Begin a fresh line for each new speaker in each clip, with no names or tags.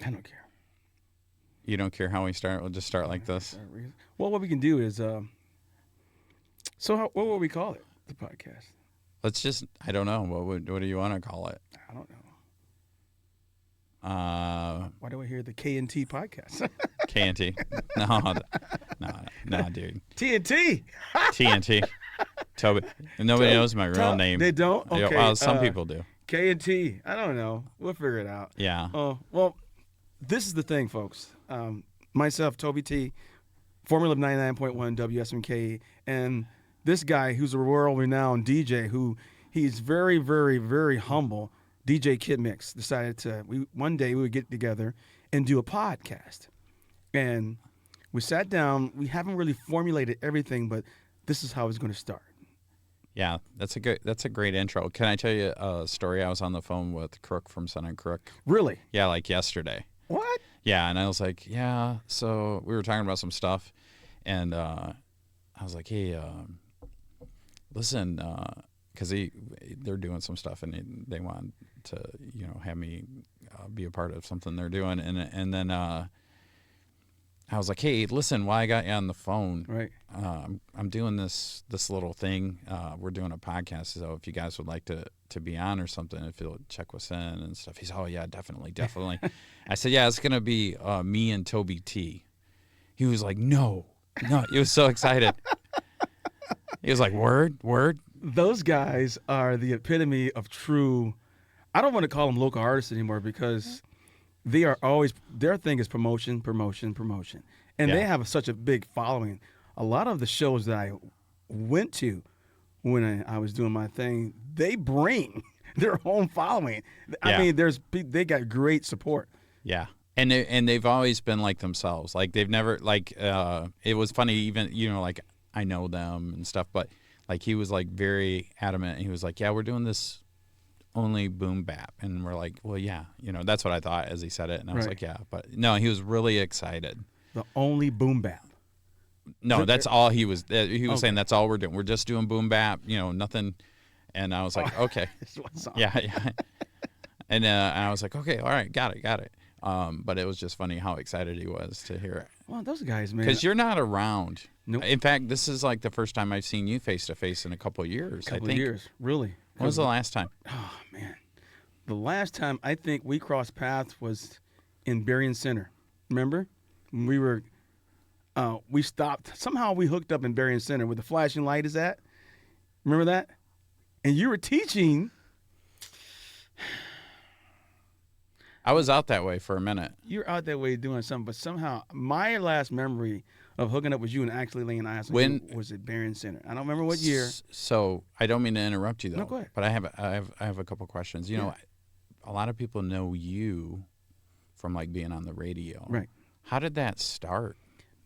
I don't care.
You don't care how we start? We'll just start like this.
Well, what we can do is, what would we call it? The podcast?
Let's just, I don't know. What do you want to call it?
I don't know. Why do I hear the K&T podcast?
K&T. No, dude.
TNT.
TNT. Toby. Nobody knows my real name.
They don't? Okay.
Well, some people do.
K&T. I don't know. We'll figure it out.
Yeah.
Well, this is the thing, folks. Myself, Toby T, formerly of 99.1 WSMK, and this guy who's a world-renowned DJ who he's very, very, very humble, DJ Kid Mix, decided one day we would get together and do a podcast. And we sat down. We haven't really formulated everything, but this is how it's going to start.
Yeah, that's a great intro. Can I tell you a story? I was on the phone with Crook from Sun and Crook.
Really?
Yeah, like yesterday.
What?
Yeah, and I was like, yeah. So we were talking about some stuff, and I was like, hey, listen, because they're doing some stuff, and they want to, have me be a part of something they're doing, and then I was like, hey, listen, while I got you on the phone,
right?
I'm doing this little thing. We're doing a podcast, so if you guys would like to be on or something, if you'll check us in and stuff. He's, oh yeah, definitely. I said, yeah, it's gonna be me and Toby T. He was like, no. He was so excited. He was like, word.
Those guys are the epitome of true. I don't want to call them local artists anymore because they are always, their thing is promotion. And they have such a big following. A lot of the shows that I went to when I was doing my thing, they bring their own following. I mean, they got great support.
Yeah. And they've always been like themselves. Like they've never, like, it was funny even, like I know them and stuff, but like he was like very adamant. He was like, yeah, we're doing this only boom bap. And we're like, well, yeah, that's what I thought as he said it. And I was like, yeah, but no, he was really excited.
The only boom bap.
No, that's all he was saying. That's all we're doing. We're just doing boom bap, nothing. And I was like, okay. Yeah. And I was like, okay, all right, got it. But it was just funny how excited he was to hear it.
Well, those guys, man.
Because you're not around.
Nope.
In fact, this is like the first time I've seen you face to face in a couple of years.
Really.
When was the last time?
Oh man, the last time I think we crossed paths was in Berrien Center. Remember, we were, we stopped. Somehow we hooked up in Berrien Center where the flashing light is at. Remember that? And you were teaching.
I was out that way for a minute.
You were out that way doing something, but somehow my last memory of hooking up with you and actually laying eyes on you was at Berrien Center. I don't remember what year.
So I don't mean to interrupt you though.
No, go ahead.
But I have a couple questions. You know, a lot of people know you from like being on the radio.
Right.
How did that start?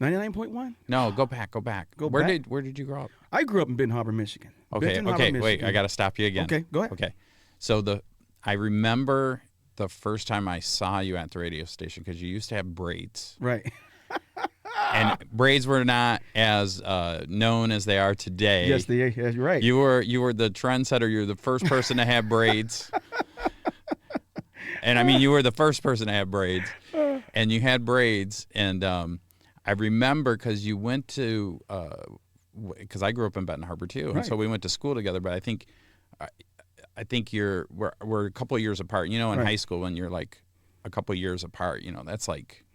99.1?
No, go back. Where did you grow up?
I grew up in Benton Harbor, Michigan.
Okay, wait, I got to stop you again.
Okay, go ahead.
Okay. So I remember the first time I saw you at the radio station because you used to have braids.
Right.
And braids were not as known as they are today.
Yes, you're right.
You were the trendsetter. You were the first person to have braids. And I mean, you were the first person to have braids. And you had braids. And I remember because you went to, because I grew up in Benton Harbor too.
Right.
And so we went to school together. But I think we're a couple of years apart. In high school when you're like a couple of years apart, that's like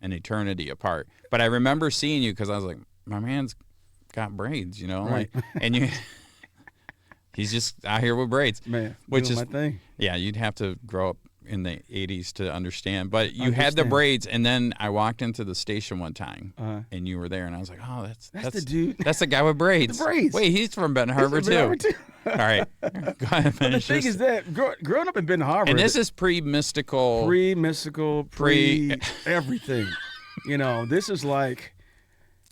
an eternity apart. But I remember seeing you because I was like, my man's got braids,
Right.
like, and he's just out here with braids,
man,
which
doing
is
my thing.
Yeah, you'd have to grow up in the 80s to understand. But you had the braids, and then I walked into the station one time, and you were there, and I was like, oh, that's
the dude.
That's the guy with braids.
The braids.
Wait, he's from Benton Harbor too. All right, go ahead and finish.
The thing is that growing up in Benton Harbor,
and this is pre-mystical,
everything. This is like.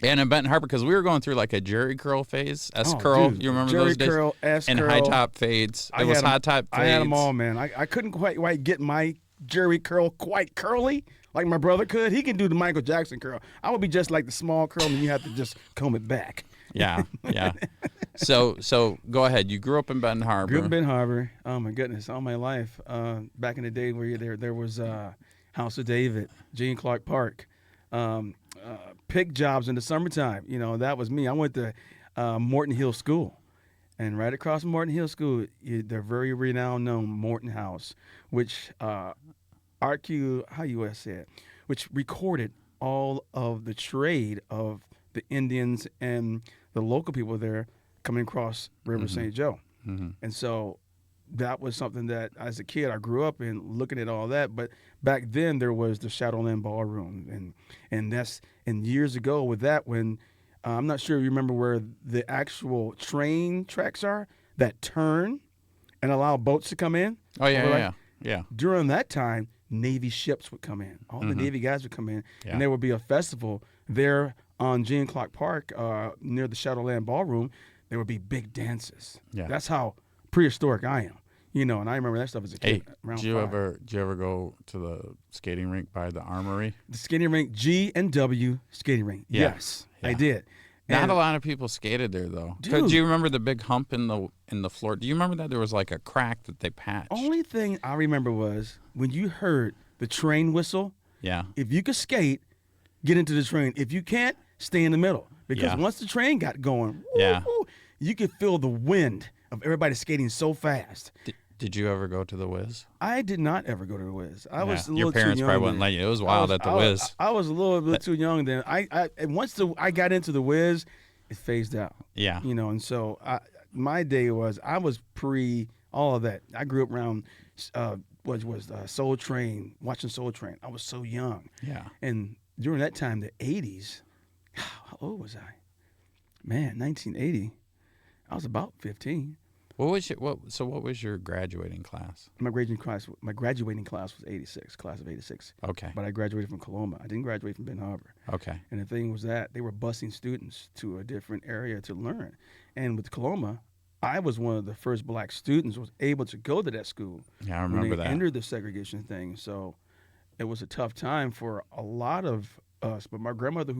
And in Benton Harbor, because we were going through like a Jerry curl phase, S-curl.
Dude,
You remember
Jerry
those days?
curl, S-curl.
And high top fades. It was hot top fades.
I had them all, man. I couldn't quite get my Jerry curl quite curly like my brother could. He can do the Michael Jackson curl. I would be just like the small curl, and you have to just comb it back.
Yeah. So go ahead. You grew up in Benton Harbor.
Grew up in Benton Harbor. Oh my goodness, all my life. Back in the day where there was House of David, Gene Clark Park, pick jobs in the summertime. That was me. I went to Morton Hill School. And right across from Morton Hill School, the very renowned known Morton House, which which recorded all of the trade of the Indians and the local people there coming across River St. Joe. And so that was something that, as a kid, I grew up in, looking at all that. But back then, there was the Shadowland Ballroom. And years ago with that, when I'm not sure if you remember where the actual train tracks are that turn and allow boats to come in.
Oh, yeah.
During that time, Navy ships would come in. All the Navy guys would come in, and there would be a festival there on Gene Clark Park near the Shadowland Ballroom. There would be big dances. Yeah. That's how prehistoric I am. And I remember that stuff as a kid.
Hey, did you ever go to the skating rink by the Armory?
The skating rink, G&W skating rink.
Yeah.
Yes, I did.
Not a lot of people skated there, though.
Dude.
Do you remember the big hump in the floor? Do you remember that there was like a crack that they patched?
Only thing I remember was when you heard the train whistle.
Yeah.
If you could skate, get into the train. If you can't, stay in the middle. Because once the train got going, you could feel the wind of everybody skating so fast.
Did you ever go to the Wiz?
I did not ever go to the Wiz. I was a little too young.
Your parents probably wouldn't let you. It was wild at the Wiz.
I was a little bit too young then. And once I got into the Wiz, it phased out.
Yeah.
And so my day I was pre all of that. I grew up around Soul Train, watching Soul Train. I was so young.
Yeah.
And during that time, the 80s, how old was I? Man, 1980. I was about 15.
What was your graduating class?
My graduating class was 86, class of 86.
Okay.
But I graduated from Coloma. I didn't graduate from Benton Harbor.
Okay.
And the thing was that they were busing students to a different area to learn. And with Coloma, I was one of the first black students who was able to go to that school.
Yeah, I remember
when they
that.
entered the segregation thing. So it was a tough time for a lot of us. But my grandmother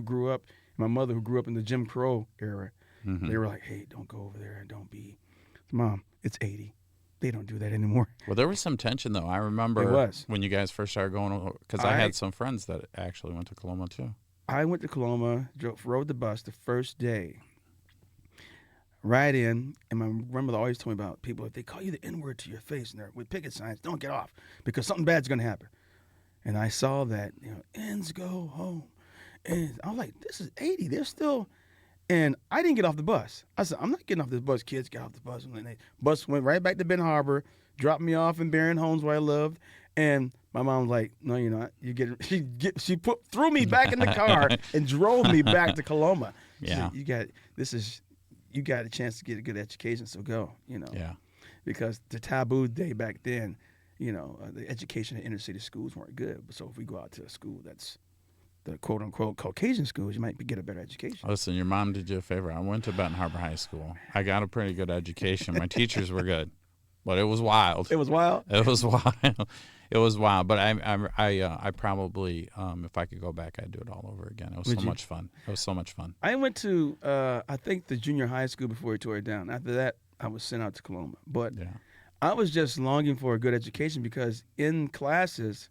my mother who grew up in the Jim Crow era, they were like, hey, don't go over there and don't be. Mom, it's 80. They don't do that anymore.
Well, there was some tension, though. I remember when you guys first started going, because I had some friends that actually went to Coloma, too.
I went to Coloma, rode the bus the first day, right in, and my grandmother always told me about people, if they call you the N-word to your face and they're with picket signs, don't get off because something bad's going to happen. And I saw that, ends go home. And I was like, this is 80. They're still... And I didn't get off the bus. I said, I'm not getting off this bus. Kids get off the bus. And the bus went right back to Benton Harbor, dropped me off in Barron Homes where I lived. And my mom was like, no, you're not. She threw me back in the car and drove me back to Coloma. She said, you got a chance to get a good education, so go,
Yeah.
Because the taboo day back then, the education in inner city schools weren't good. So if we go out to a school that's the quote-unquote Caucasian schools, you might get a better education.
Listen, your mom did you a favor. I went to Benton Harbor High School. I got a pretty good education. My teachers were good, but it was wild.
It was wild?
It was wild. It was wild, but I probably, if I could go back, I'd do it all over again. It was much fun. It was so much fun.
I went to, I think, the junior high school before we tore it down. After that, I was sent out to Coloma. But I was just longing for a good education because in classes,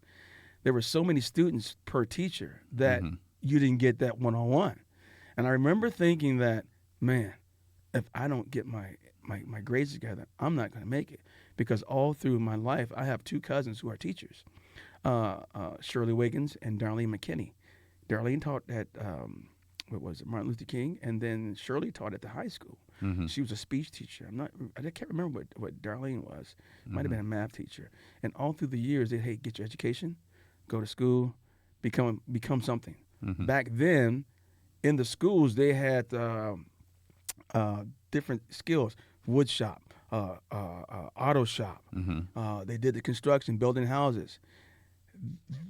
there were so many students per teacher that you didn't get that one-on-one. And I remember thinking that, man, if I don't get my grades together, I'm not going to make it. Because all through my life, I have two cousins who are teachers, Shirley Wiggins and Darlene McKinney. Darlene taught at, Martin Luther King, and then Shirley taught at the high school. She was a speech teacher. I can't remember what Darlene was. Might have been a math teacher. And all through the years, they hey, get your education, go to school, become something. Back then, in the schools, they had different skills: wood shop, auto shop. They did the construction, building houses.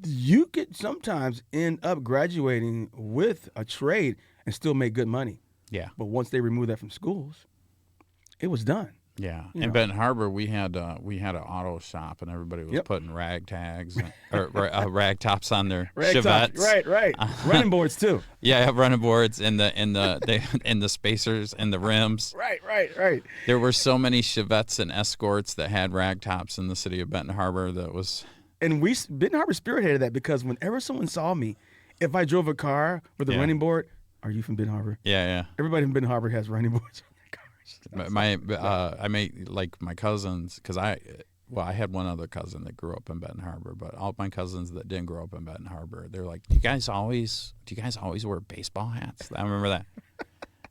You could sometimes end up graduating with a trade and still make good money.
Yeah.
But once they removed that from schools, it was done.
Yeah. In Benton Harbor, we had an auto shop, and everybody was putting rag tags or rag tops on their Chevettes.
Right. Running boards too.
Yeah, running boards and the spacers and the rims.
Right.
There were so many Chevettes and Escorts that had rag tops in the city of Benton Harbor that was
And Benton Harbor spearheaded that because whenever someone saw me, if I drove a car with a running board, are you from Benton Harbor?
Yeah.
Everybody from Benton Harbor has running boards on their cars.
I made like my cousins because I had one other cousin that grew up in Benton Harbor, but all my cousins that didn't grow up in Benton Harbor, they're like, do you guys always wear baseball hats? I remember that.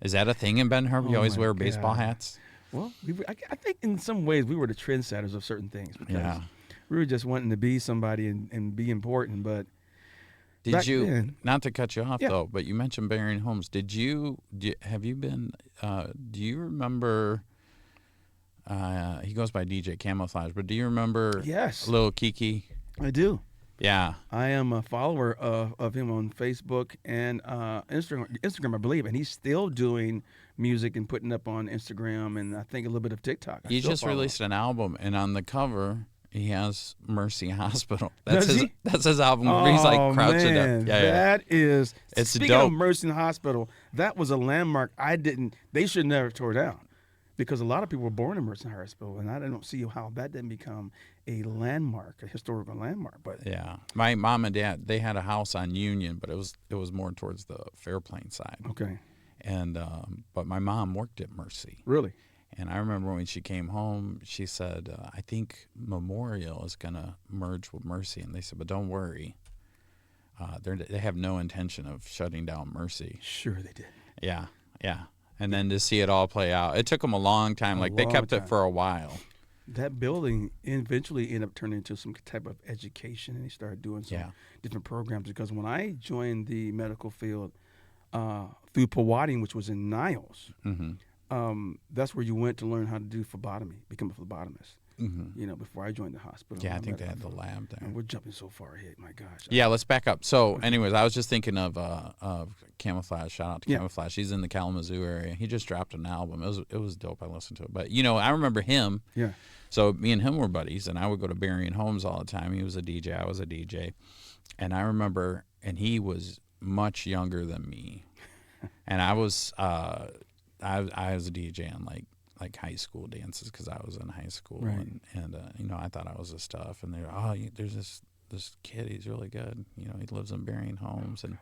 Is that a thing in Benton Harbor? You always wear baseball hats?
Well, I think in some ways we were the trendsetters of certain things because we were just wanting to be somebody and be important. But not
to cut you off though, but you mentioned Berrien Homes. Have you been? Do you remember? He goes by DJ Camouflage, but do you remember?
Yes,
Lil Kiki.
I do.
Yeah,
I am a follower of him on Facebook and Instagram, I believe, and he's still doing music and putting up on Instagram and I think a little bit of TikTok.
He just released an album, and on the cover he has Mercy Hospital.
Does he?
That's his album. Where he's like crouching
man,
up.
That is.
It's
speaking
dope.
of Mercy Hospital, that was a landmark. They should never tore down. Because a lot of people were born in Mercy Hospital, and I don't see how that didn't become a landmark, a historical landmark. But
yeah, my mom and dad, they had a house on Union, but it was more towards the Fairplain side.
Okay.
And but my mom worked at Mercy.
Really?
And I remember when she came home, she said, "I think Memorial is gonna merge with Mercy," and they said, "But don't worry, they have no intention of shutting down Mercy."
Sure, they did.
Yeah. And then to see it all play out, it took them a long time. They kept it for a while.
That building eventually ended up turning into some type of education, and they started doing some different programs. Because when I joined the medical field through Powhatan, which was in Niles, that's where you went to learn how to do phlebotomy, become a phlebotomist. Before I joined the hospital.
Yeah, I think they had the lab there.
And we're jumping so far ahead. My gosh.
Yeah, let's back up. So, anyways, I was just thinking of Camouflage. Shout out to Camouflage. He's in the Kalamazoo area. He just dropped an album. It was dope. I listened to it. But I remember him.
Yeah.
So me and him were buddies, and I would go to Berrien Homes all the time. He was a DJ. I was a DJ, and I remember, and he was much younger than me, and I was I was a DJ on like high school dances because I was in high school,
right.
and I thought I was the stuff, and they're there's this kid, he's really good, he lives in Berrien Homes, and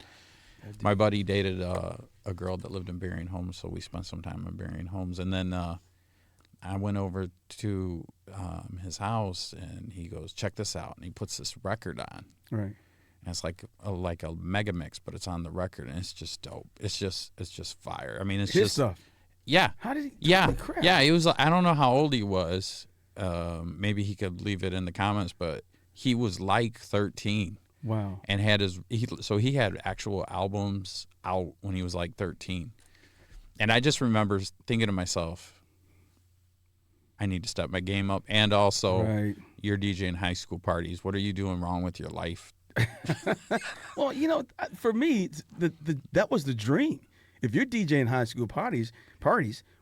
my buddy dated a girl that lived in Berrien Homes, so we spent some time in Berrien Homes, and then I went over to his house, and he goes, check this out, and he puts this record on,
right,
and it's like a mega mix, but it's on the record, and it's just dope. It's just fire. I mean, it's
his
just
stuff.
Yeah.
How did he?
Yeah.
Crap.
Yeah. He was. I don't know how old he was. Maybe he could leave it in the comments, but he was like 13.
Wow.
And had he had actual albums out when he was like 13. And I just remember thinking to myself, I need to step my game up. And also, you're DJing high school parties. What are you doing wrong with your life?
Well, for me, that was the dream. If you're DJing high school parties,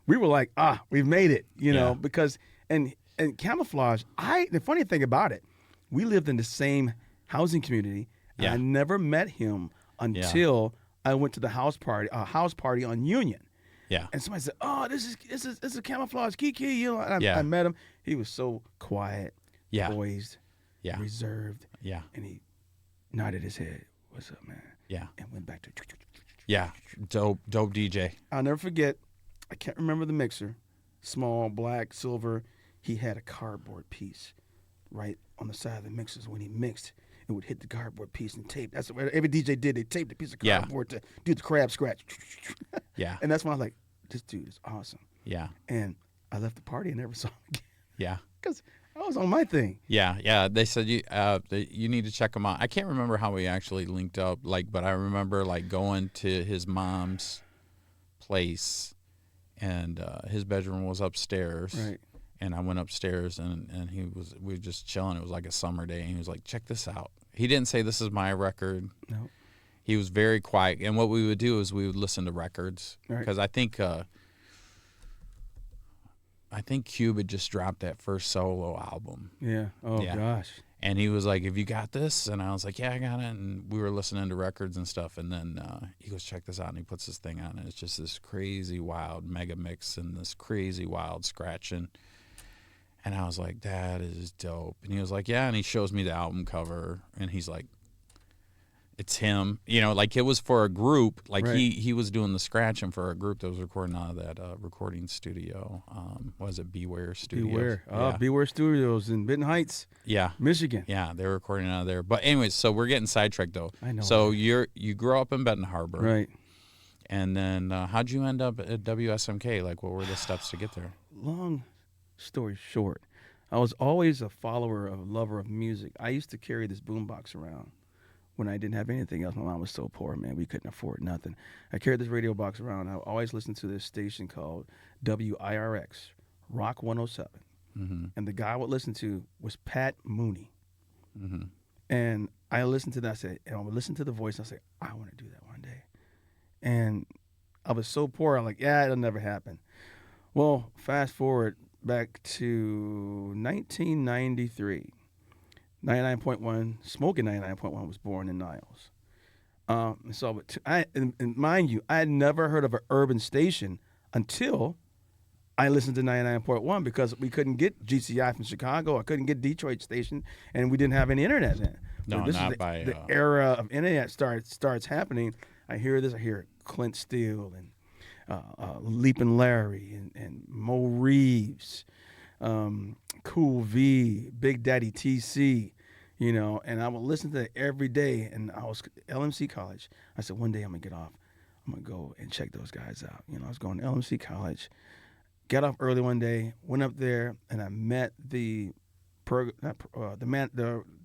we were like, we've made it, because and Camouflage. The funny thing about it, we lived in the same housing community. And I never met him until I went to the house party on Union.
Yeah.
And somebody said, "Oh, this is Camouflage Kiki." And I met him. He was so quiet, poised, reserved.
Yeah.
And he nodded his head. "What's up, man?"
Yeah.
And went back to.
Yeah, dope DJ.
I'll never forget. I can't remember the mixer. Small, black, silver. He had a cardboard piece right on the side of the mixers. When he mixed, it would hit the cardboard piece and tape. That's what every DJ did. They taped a piece of cardboard to do the crab scratch.
Yeah.
And that's when I was like, this dude is awesome.
Yeah.
And I left the party and never saw him again.
Yeah.
Because I was on my thing.
Yeah. They said you need to check him out. I can't remember how we actually linked up, but I remember going to his mom's place, and his bedroom was upstairs.
Right.
And I went upstairs, and we were just chilling. It was like a summer day, and he was like, check this out. He didn't say this is my record.
No.
He was very quiet. And what we would do is we would listen to records. Because I think Cube had just dropped that first solo album.
Yeah. Oh, gosh.
And he was like, have you got this? And I was like, yeah, I got it. And we were listening to records and stuff. And then he goes, check this out. And he puts this thing on. And it's just this crazy, wild mega mix and this crazy, wild scratching. And I was like, that is dope. And he was like, yeah. And he shows me the album cover, and he's like, it's him. You know, like it was for a group. Like
Right.
he was doing the scratching for a group that was recording out of that recording studio. Was it Beware Studios?
Beware.
Yeah.
Beware Studios in Benton Heights,
Yeah.
Michigan.
Yeah, they were recording out of there. But anyways, so we're getting sidetracked though.
I know.
So you grew up in Benton Harbor.
Right.
And then how'd you end up at WSMK? Like, what were the steps to get there?
Long story short, I was always a lover of music. I used to carry this boombox around when I didn't have anything else. My mom was so poor, man. We couldn't afford nothing. I carried this radio box around. I always listened to this station called WIRX, Rock 107.
Mm-hmm.
And the guy I would listen to was Pat Mooney.
Mm-hmm.
And I listened to that, and I would listen to the voice, and I say, I want to do that one day. And I was so poor, I'm like, yeah, it'll never happen. Well, fast forward back to 1993. 99.1, Smoking 99.1 was born in Niles. And mind you, I had never heard of an urban station until I listened to 99.1 because we couldn't get GCI from Chicago. I couldn't get Detroit station, and we didn't have any internet then.
No,
this
not
is
by
the era of internet starts happening. I hear Clint Steele and Leapin' Larry and Mo Reeves, Cool V, Big Daddy TC, you know, and I would listen to it every day. And I was LMC College. I said, one day I'm gonna get off. I'm gonna go and check those guys out. You know, I was going to LMC College. Got off early one day, went up there, and I met the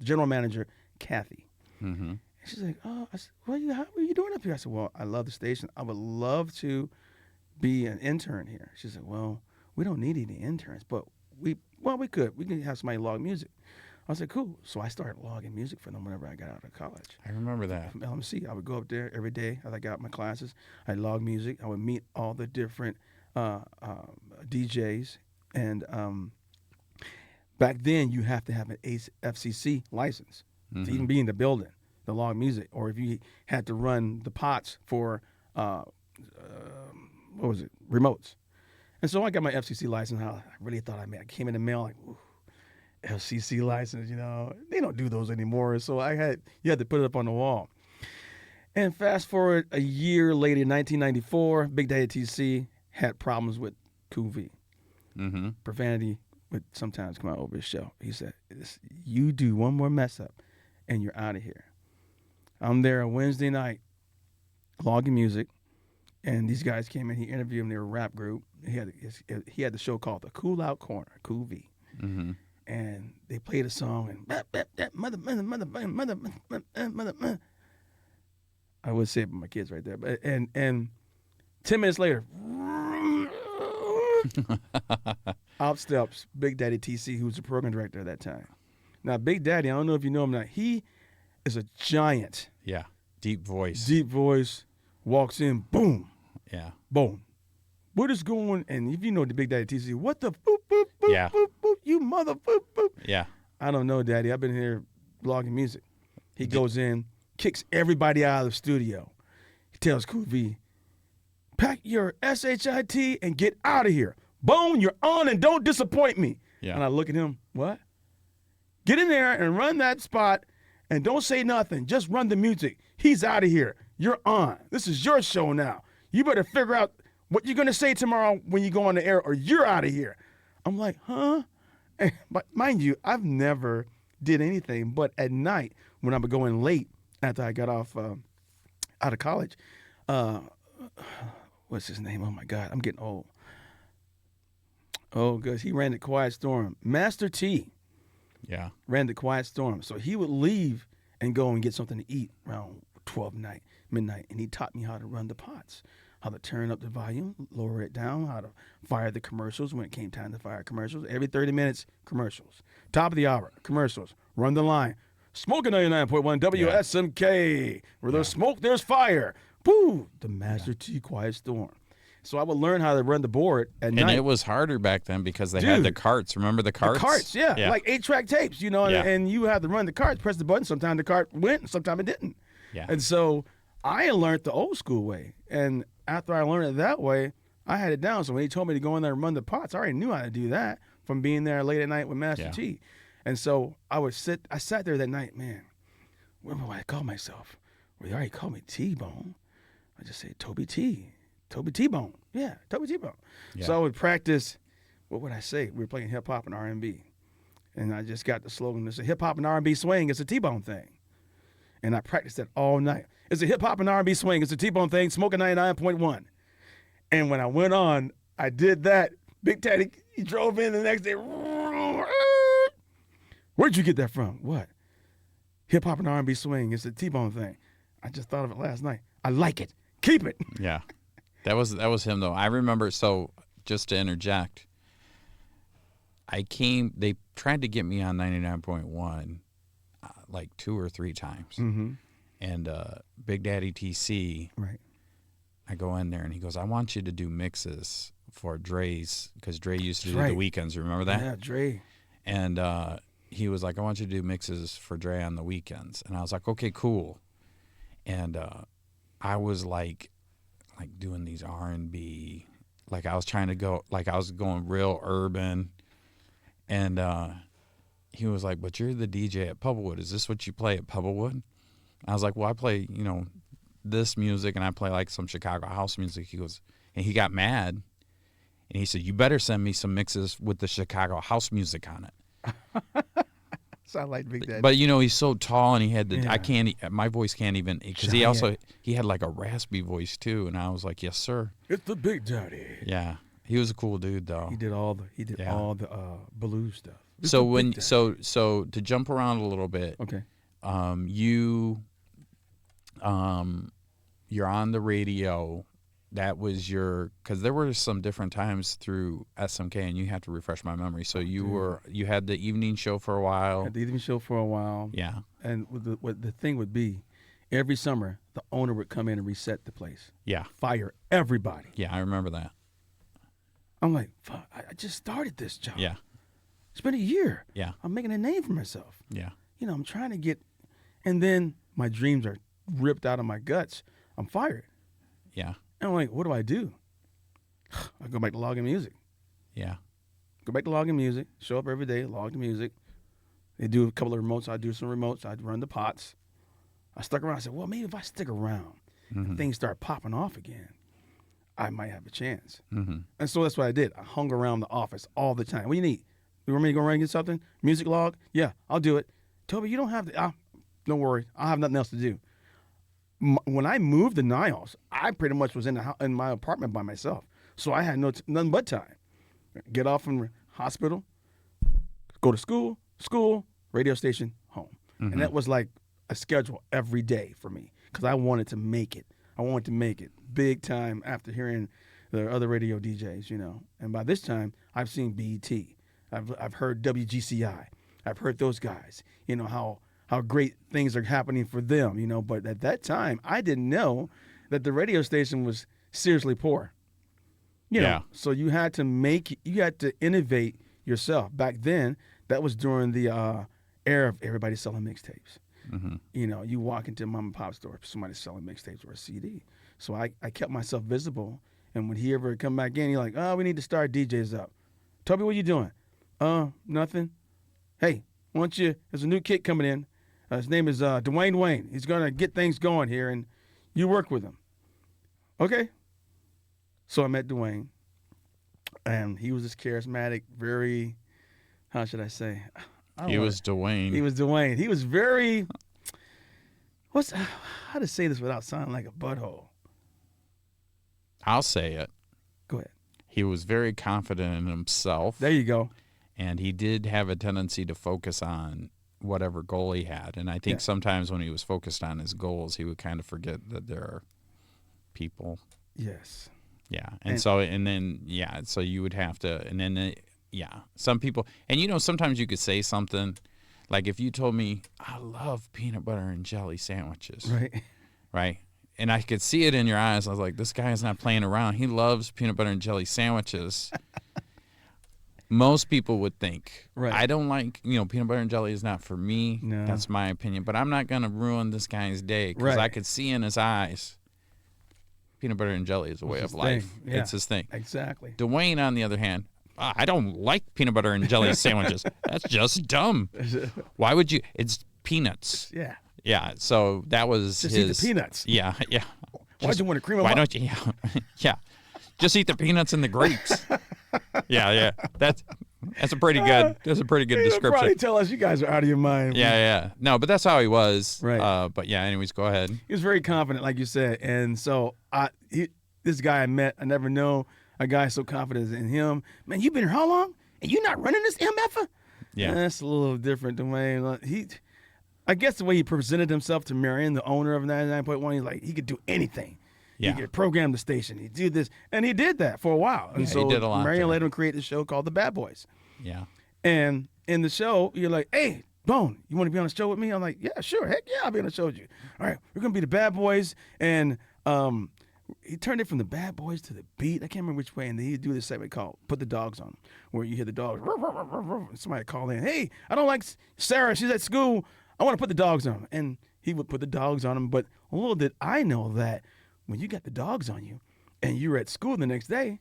general manager, Kathy.
Mm-hmm.
And she's like, "Oh," I said, how are you doing up here?" I said, "Well, I love the station. I would love to be an intern here." She said, "Well, we don't need any interns, but we could. We can have somebody log music." I said, "Cool." So I started logging music for them whenever I got out of college.
I remember that.
From LMC, I would go up there every day as I got out my classes. I'd log music. I would meet all the different DJs, and back then you have to have an FCC license
Mm-hmm.
to even be in the building, the log music, or if you had to run the pots for remotes. And so I got my FCC license. I really thought I came in the mail like, ooh, FCC license, you know, they don't do those anymore. So you had to put it up on the wall. And fast forward a year later, 1994, Big Daddy TC had problems with Cool V.
Mm-hmm.
Profanity would sometimes come out over his show. He said, "You do one more mess up, and you're out of here." I'm there on Wednesday night, logging music, and these guys came in. He interviewed them. They were a rap group. He had the show called The Cool Out Corner, Cool V.
Mm-hmm.
And they played a song, and mother. I would say it, but my kids right there. But and 10 minutes later, out steps Big Daddy TC, who was the program director at that time. Now, Big Daddy, I don't know if you know him now. He is a giant.
Yeah. Deep voice.
Deep voice, walks in, boom,
Yeah.
boom. What is going? And if you know the Big Daddy TC, what the boop, boop, boop,
Yeah.
boop, boop, you mother boop, boop.
Yeah.
I don't know, Daddy. I've been here blogging music. He goes in, kicks everybody out of the studio. He tells Cool V, pack your SHIT and get out of here. Bone, you're on and don't disappoint me.
Yeah.
And I look at him, what? Get in there and run that spot and don't say nothing. Just run the music. He's out of here. You're on. This is your show now. You better figure out what you're going to say tomorrow when you go on the air or you're out of here. I'm like, huh? But mind you, I've never did anything but at night when I would go in late after I got off out of college. What's his name? Oh, my God. I'm getting old. Oh, because he ran the Quiet Storm. Master T
Yeah.
ran the Quiet Storm. So he would leave and go and get something to eat around 12 midnight. And he taught me how to run the pots, how to turn up the volume, lower it down, how to fire the commercials when it came time to fire commercials. Every 30 minutes, commercials. Top of the hour, commercials. Run the line. Smoking 99.1 WSMK. Where there's smoke, there's fire. Woo! The Master T Quiet Storm. So I would learn how to run the board at night.
And it was harder back then because they had the carts. Remember the carts?
The carts, yeah. Like 8-track tapes, you know, and you had to run the carts, press the button. Sometimes the cart went, and sometimes it didn't.
Yeah.
And so I learned the old school way. And after I learned it that way, I had it down. So when he told me to go in there and run the pots, I already knew how to do that from being there late at night with Master
Yeah.
T. And so I sat there that night, man, what do I call myself? Well, they already called me T-Bone. I just say Toby T-Bone. Yeah, Toby T-Bone.
Yeah.
So I would practice, what would I say? We were playing hip hop and R&B. And I just got the slogan, it's a hip hop and R&B swing, it's a T-Bone thing. And I practiced that all night. It's a hip hop and R&B swing, it's a T-Bone thing, smoking 99.1. And when I went on, I did that. Big Teddy, he drove in the next day. Where'd you get that from? What? Hip hop and R&B swing, it's a T-Bone thing. I just thought of it last night. I like it. Keep it.
Yeah. That was him though. I remember, so just to interject, they tried to get me on 99.1 like 2 or 3 times.
Mm-hmm.
And Big Daddy TC,
Right.
I go in there and he goes, I want you to do mixes for Dre's, because Dre used to do
Right.
the weekends. Remember that?
Yeah, Dre.
And he was like, I want you to do mixes for Dre on the weekends. And I was like, okay, cool. And I was like doing these R&B, like I was trying to go, like I was going real urban. And he was like, but you're the DJ at Pubblewood. Is this what you play at Pubblewood? I was like, well, I play, this music, and I play like some Chicago house music. He goes, and he got mad. And he said, you better send me some mixes with the Chicago house music on it.
Sound like Big Daddy.
But he's so tall, and he had
Yeah.
I can't, my voice can't even, because he had like a raspy voice too. And I was like, yes, sir.
It's the Big Daddy.
Yeah. He was a cool dude though.
He did all the blues stuff. It's
So
the
when,
Big Daddy.
so to jump around a little bit,
Okay.
you're on the radio. That was because there were some different times through SMK, and you have to refresh my memory. So you had the evening show for a while.
At the evening show for a while.
Yeah.
And what the thing would be, every summer the owner would come in and reset the place,
Yeah.
fire everybody.
Yeah, I remember that.
I'm like, fuck, I just started this job.
Yeah.
It's been a year.
Yeah.
I'm making a name for myself.
Yeah.
I'm trying to get, and then my dreams are ripped out of my guts. I'm fired.
Yeah.
And I'm like, what do? I go back to logging music.
Yeah.
Go back to logging music. Show up every day, log the music. They do a couple of remotes. I do some remotes. I run the pots. I stuck around. I said, well, maybe if I stick around and things start popping off again, I might have a chance.
Mm-hmm.
And so that's what I did. I hung around the office all the time. What do you need? You want me to go around and get something? Music log? Yeah, I'll do it. Toby, you don't have to. Don't worry. I'll have nothing else to do. When I moved to Niles, I pretty much was in my apartment by myself. So I had nothing but time. Get off from the hospital, go to school, radio station, home.
Mm-hmm.
And that was like a schedule every day for me because I wanted to make it. I wanted to make it big time after hearing the other radio DJs, And by this time, I've seen BET. I've heard WGCI. I've heard those guys, how great things are happening for them, But at that time, I didn't know that the radio station was seriously poor.
Yeah.
So you had to innovate yourself. Back then, that was during the era of everybody selling mixtapes.
Mm-hmm.
You walk into a mom and pop store, somebody's selling mixtapes or a CD. So I kept myself visible. And when he ever come back in, he's like, we need to start DJs up. Toby, what you doing? Nothing. Hey, there's a new kid coming in. His name is Dwayne Wayne. He's going to get things going here, and you work with him. Okay. So I met Dwayne, and he was this charismatic, very, how should I say?
He was Dwayne.
He was Dwayne. He was very, how to say this without sounding like a butthole?
I'll say it.
Go ahead.
He was very confident in himself.
There you go.
And he did have a tendency to focus on whatever goal he had. And I think sometimes when he was focused on his goals, he would kind of forget that there are people.
Yes.
Yeah. So you would have to, and then, some people, and sometimes you could say something, like if you told me, I love peanut butter and jelly sandwiches.
Right.
Right. And I could see it in your eyes. I was like, this guy is not playing around. He loves peanut butter and jelly sandwiches. Most people would think,
right.
I don't like, peanut butter and jelly is not for me.
No.
That's my opinion. But I'm not going to ruin this guy's day because I could see in his eyes, peanut butter and jelly is a way of life.
Yeah.
It's his thing.
Exactly.
Dwayne, on the other hand, I don't like peanut butter and jelly sandwiches. That's just dumb. Why would you? It's peanuts.
Yeah.
Yeah. So that was
Just
his.
eat the peanuts.
Yeah. Yeah.
Why'd you want to cream them
Why
up?
don't you? Yeah. Yeah. Just eat the peanuts and the grapes. Yeah. Yeah. That's a pretty good. That's a pretty good
He'll
description.
probably tell us you guys are out of your mind.
Yeah. Yeah. No, but that's how he was.
Right.
But yeah. Anyways, go ahead.
He was very confident, like you said. And so this guy I met, I never know a guy so confident in him. Man, you been here how long? And you not running this MFer?
Yeah.
That's a little different than Wayne. I guess the way he presented himself to Marion, the owner of 99.1, he's like, he could do anything.
Yeah.
He could program the station. He'd do this. And he did that for a while. And
Yeah,
so
he did a lot
Marion
there.
let him create the show called The Bad Boys.
Yeah.
And in the show, you're like, hey, Bone, you want to be on the show with me? I'm like, yeah, sure. Heck yeah, I'll be on the show with you. All right, we're going to be the Bad Boys. And he turned it from the Bad Boys to the Beat. I can't remember which way. And then he'd do this segment called Put the Dogs on, where you hear the dogs. And somebody call in, hey, I don't like Sarah. She's at school. I want to put the dogs on. And he would put the dogs on him. But little did I know that when you got the dogs on you and you were at school the next day,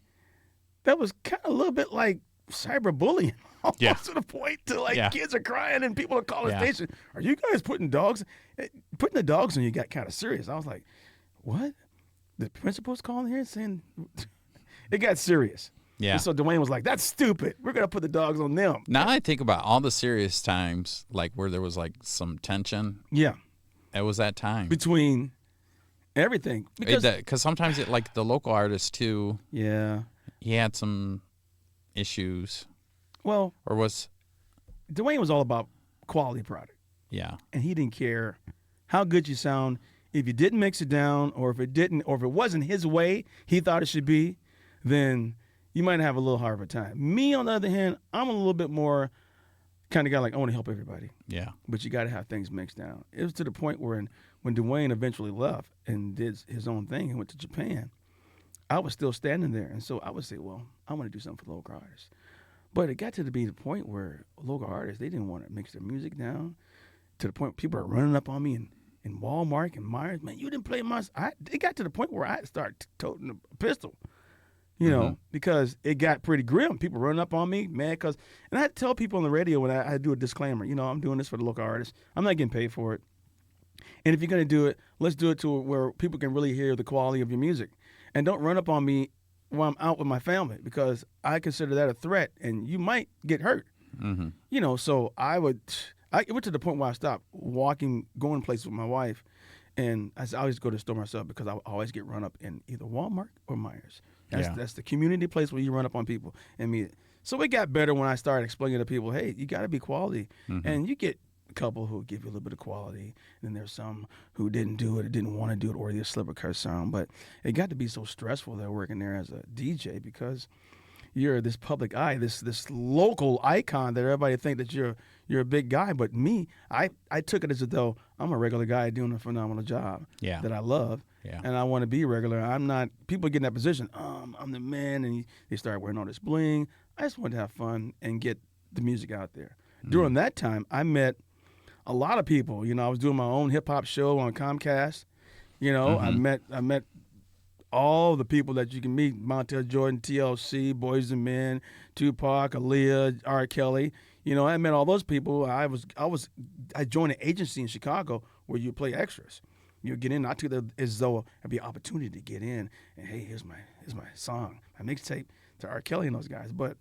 that was kind of a little bit like cyberbullying. Almost
Yeah.
to the point to like
Yeah.
kids are crying and people are calling
Yeah.
station. Are you guys putting dogs? Putting the dogs on you got kind of serious. I was like, what? The principal's calling here saying it got serious.
Yeah.
And so Dwayne was like, that's stupid. We're going to put the dogs on them.
Now I think about all the serious times, like where there was like some tension.
Yeah.
It was that time.
Between everything.
Because sometimes it, like the local artist too,
Yeah.
he had some issues,
Well,
or was
Dwayne was all about quality product.
yeah.
And he didn't care how good you sound. If you didn't mix it down, or if it wasn't his way he thought it should be, then you might have a little hard of a time. Me, on the other hand, I'm a little bit more kind of guy like, I want to help everybody,
Yeah.
but you got to have things mixed down. It was to the point where when Dwayne eventually left and did his own thing and went to Japan, I was still standing there. And so I would say, well, I want to do something for the local artists. But it got to be the point where local artists, they didn't want to mix their music down, to the point people are running up on me in Walmart and Myers. Man, you didn't play my... It got to the point where I started toting a pistol, you know, because it got pretty grim. People running up on me, mad because... And I had to tell people on the radio when I do a disclaimer, you know, I'm doing this for the local artists. I'm not getting paid for it. And if you're going to do it, let's do it to where people can really hear the quality of your music. And don't run up on me while I'm out with my family, because I consider that a threat and you might get hurt.
Mm-hmm.
You know, so it went to the point where I stopped going places with my wife, and I always go to the store myself because I always get run up in either Walmart or Myers. That's the community place where you run up on people and meet. So it got better when I started explaining to people, hey, you got to be quality, and you get a couple who give you a little bit of quality, and then there's some who didn't do it or didn't want to do it, or they slip a curse sound. But it got to be so stressful there working there as a DJ, because you're this public eye, this local icon that everybody think that you're a big guy. But me, I took it as though I'm a regular guy doing a phenomenal job that I love, and I want to be regular. I'm not. People get in that position. I'm the man, and they start wearing all this bling. I just wanted to have fun and get the music out there. During that time, I met a lot of people. You know, I was doing my own hip hop show on Comcast. You know, I met all the people that you can meet: Montel Jordan, TLC, Boys and Men, Tupac, Aaliyah, R. Kelly. You know, I met all those people. I joined an agency in Chicago where you play extras. You get in, I took it as though it'd be an opportunity to get in, and hey, here's my song, my mixtape to R. Kelly and those guys. But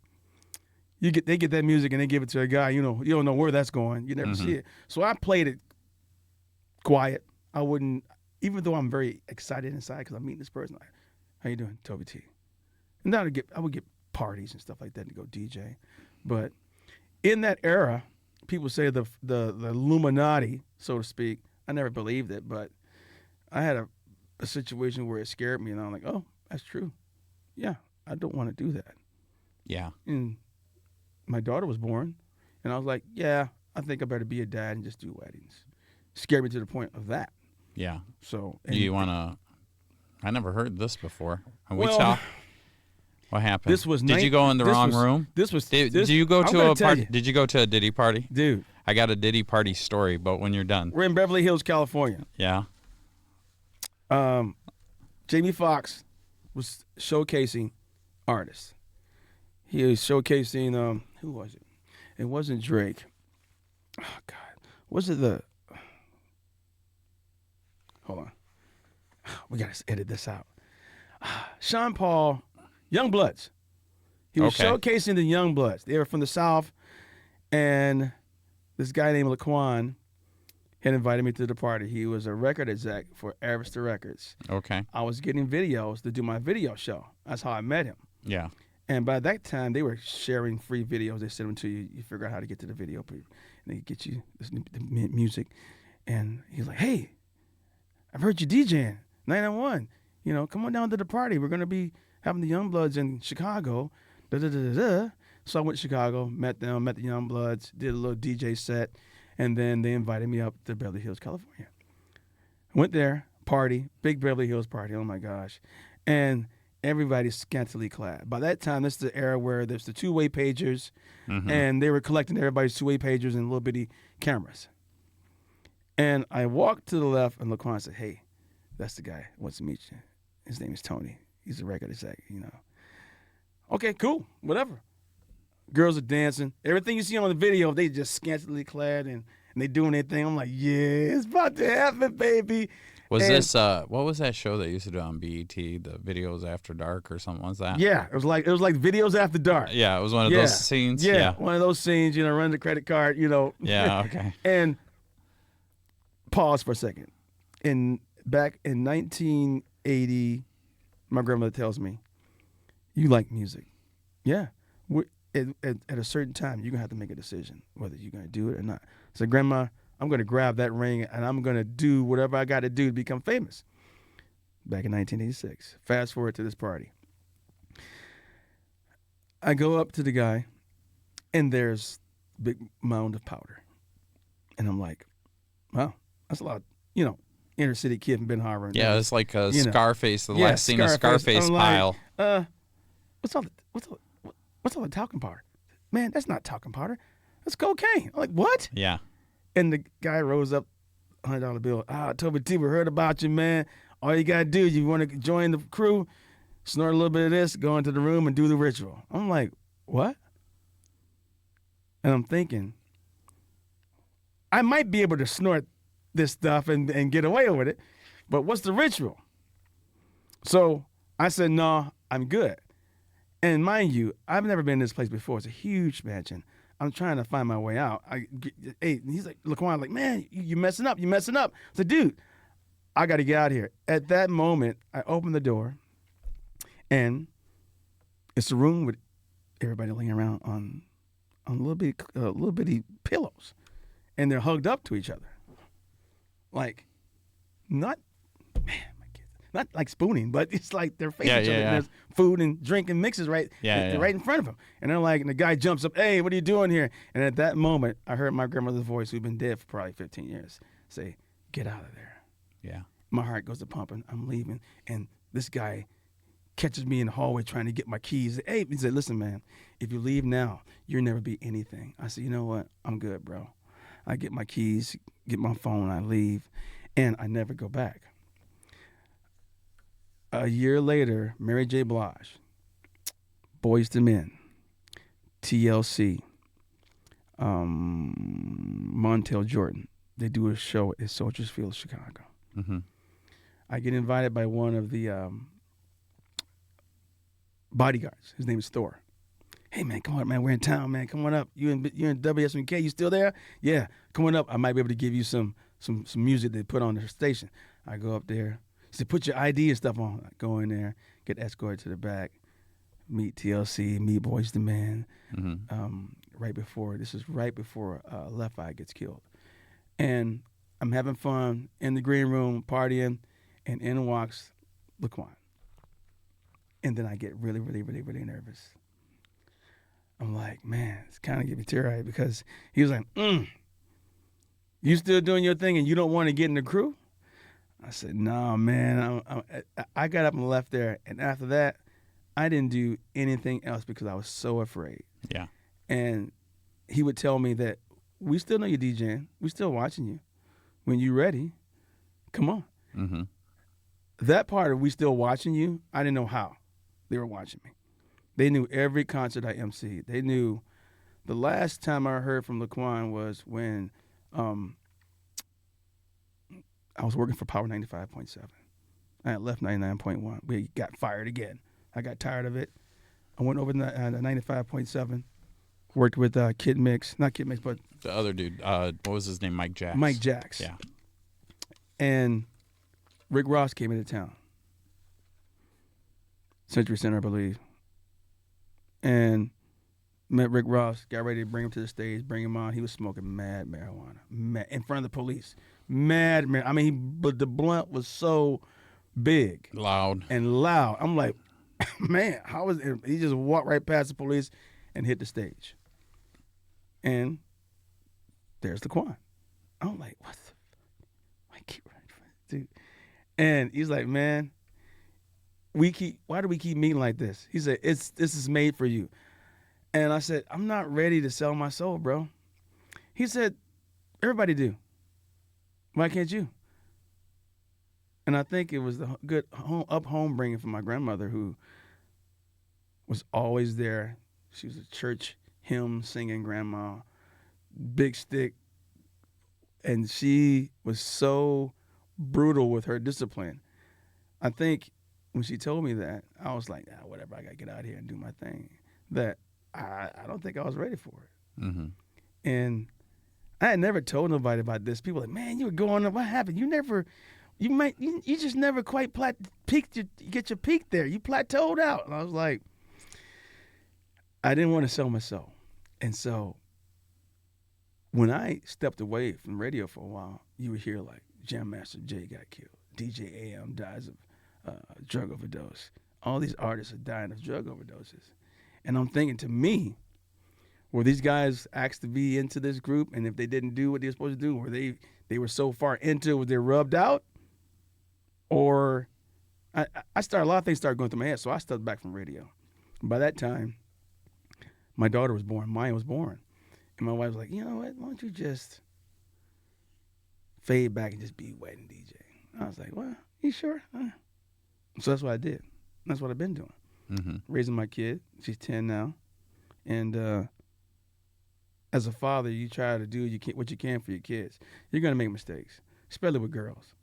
they get that music and they give it to a guy, you know, you don't know where that's going. You never see it. So I played it quiet. I wouldn't, even though I'm very excited inside because I'm meeting this person. Like, how you doing, Toby T? And then I would get parties and stuff like that to go DJ. But in that era, people say the Illuminati, so to speak. I never believed it, but I had a situation where it scared me, and I'm like, oh, that's true. Yeah, I don't want to do that.
Yeah.
And my daughter was born, and I was like, yeah, I think I better be a dad and just do weddings. Scared me to the point of that.
Yeah.
So
Do you want to? I never heard this before.
Well,
What happened?
This was.
Did you go in the wrong room?
This was.
Did you go
I'm
to
gonna
a
tell
party?
you.
Did you go to a Diddy party?
Dude,
I got a Diddy party story, but when you're done.
we're in Beverly Hills, California.
Yeah.
Jamie Foxx was showcasing artists. He was showcasing who was it? It wasn't Drake. Oh God, was it the? Hold on, we gotta edit this out. Sean Paul, Young Bloods. He was
Okay.
showcasing the Young Bloods. They were from the South, and this guy named Laquan had invited me to the party. He was a record exec for Arista Records.
Okay.
I was getting videos to do my video show. That's how I met him.
Yeah.
And by that time, they were sharing free videos. They sent them to you. You figure out how to get to the video, and they get you the music. And he's like, "Hey, I've heard you DJing 901. You know, come on down to the party. We're gonna be having the Young Bloods in Chicago." Da da da da da. So I went to Chicago, met them, met the Young Bloods, did a little DJ set, and then they invited me up to Beverly Hills, California. Went there, party, big Beverly Hills party. Oh my gosh, and everybody's scantily clad. By that time, this is the era where there's the two-way pagers, and they were collecting everybody's two-way pagers and little bitty cameras. And I walked to the left, and Laquan said, "Hey, that's the guy who wants to meet you. His name is Tony. He's a record exec, you know." Okay, cool, whatever. Girls are dancing. Everything you see on the video, they just scantily clad and they doing their thing. I'm like, yeah, it's about to happen, baby.
Was
And-
this what was that show that used to do on BET? The Videos After Dark or something? Was that?
Yeah, it was like videos after dark.
Yeah, it was one of those scenes.
Yeah, one of those scenes. You know, run the credit card. You know.
Yeah. Okay.
And pause for a second. Back in 1980, my grandmother tells me, "You like music, yeah. At a certain time, you're gonna have to make a decision whether you're gonna do it or not." So, Grandma, I'm gonna grab that ring and I'm gonna do whatever I got to do to become famous. Back in 1986. Fast forward to this party. I go up to the guy, and there's a big mound of powder, and I'm like, "Wow, that's a lot." You know, inner city kid from Benton Harbor.
Yeah, it's like a
You know.
Scarface. The
Yeah,
last scene of
Scarface.
Scarface
I'm
pile.
like, what's all the talcum powder? Man, that's not talcum powder. That's cocaine. I'm like, what?
Yeah.
And the guy rose up, $100 bill. Toby T, we heard about you, man. All you gotta do is you want to join the crew, snort a little bit of this, go into the room and do the ritual. I'm like, what? And I'm thinking, I might be able to snort this stuff and get away with it, but what's the ritual? So I said, no, I'm good. And mind you, I've never been in this place before. It's a huge mansion. I'm trying to find my way out. He's like, Laquan, like, man, you messing up. You messing up. I said, dude, I got to get out of here. At that moment, I opened the door, and it's a room with everybody laying around on little bitty pillows, and they're hugged up to each other, like, not like spooning, but it's like they're facing each other. And there's food and drink and mixes right in front of them. And they're like, and the guy jumps up, "Hey, what are you doing here?" And at that moment, I heard my grandmother's voice, who'd been dead for probably 15 years, say, "Get out of there."
Yeah.
My heart goes to pumping. I'm leaving. And this guy catches me in the hallway trying to get my keys. Hey, he said, "Listen, man, if you leave now, you'll never be anything." I said, "You know what? I'm good, bro." I get my keys, get my phone, I leave, and I never go back. A year later, Mary J. Blige, Boyz II Men, TLC, Montel Jordan, they do a show at Soldiers Field, Chicago.
Mm-hmm.
I get invited by one of the bodyguards. His name is Thor. "Hey, man, come on up, man. We're in town, man. Come on up. You in WSMK? You still there?" "Yeah, come on up. I might be able to give you some music they put on the station." I go up there. He said, "Put your ID and stuff on." I go in there, get escorted to the back, meet TLC, meet Boyz II Men.
Mm-hmm.
Right before Left Eye gets killed. And I'm having fun in the green room, partying, and in walks Laquan. And then I get really, really, really, really nervous. I'm like, man, it's kind of getting me teary-eyed because he was like, "You still doing your thing and you don't want to get in the crew?" I said, "No, man." I got up and left there. And after that, I didn't do anything else because I was so afraid.
Yeah.
And he would tell me that, "We still know you're DJing. We still watching you. When you're ready, come on."
Mm-hmm.
That part of "we still watching you," I didn't know how they were watching me. They knew every concert I emceed. They knew. The last time I heard from Laquan was when I was working for Power 95.7. I had left 99.1. We got fired again. I got tired of it. I went over to 95.7. Worked with Kid Mix, not Kid Mix, but
the other dude. What was his name? Mike Jacks.
Mike Jacks.
Yeah.
And Rick Ross came into town. Century Center, I believe. And met Rick Ross, got ready to bring him to the stage, bring him on. He was smoking mad marijuana, in front of the police. Mad marijuana. I mean, but the blunt was so big.
Loud.
And loud. I'm like, man, how is it? He just walked right past the police and hit the stage. And there's Laquan. I'm like, what the? I keep running, dude. And he's like, man, why do we keep meeting like this? He said, this is made for you. And I said, I'm not ready to sell my soul, bro. He said, everybody do. Why can't you? And I think it was the good home bringing from my grandmother, who was always there. She was a church hymn singing grandma, big stick. And she was so brutal with her discipline. I think when she told me that, I was like, whatever, I got to get out here and do my thing. That I don't think I was ready for it.
Mm-hmm.
And I had never told nobody about this. People were like, man, you were going up. What happened? You just never quite get your peak there. You plateaued out. And I was like, I didn't want to sell my soul. And so when I stepped away from radio for a while, you would hear like Jam Master Jay got killed. DJ AM dies of drug overdose. All these artists are dying of drug overdoses. And I'm thinking, to me, were these guys asked to be into this group, and if they didn't do what they were supposed to do, were they were so far into it, were they rubbed out? Or a lot of things started going through my head, so I stepped back from radio. By that time, my daughter was born. Maya was born. And my wife was like, you know what, why don't you just fade back and just be wedding DJ? I was like, well, you sure? So that's what I did. That's what I've been doing.
Mm-hmm.
Raising my kid. She's 10 now. And as a father, you try to do what you can for your kids. You're going to make mistakes, especially with girls.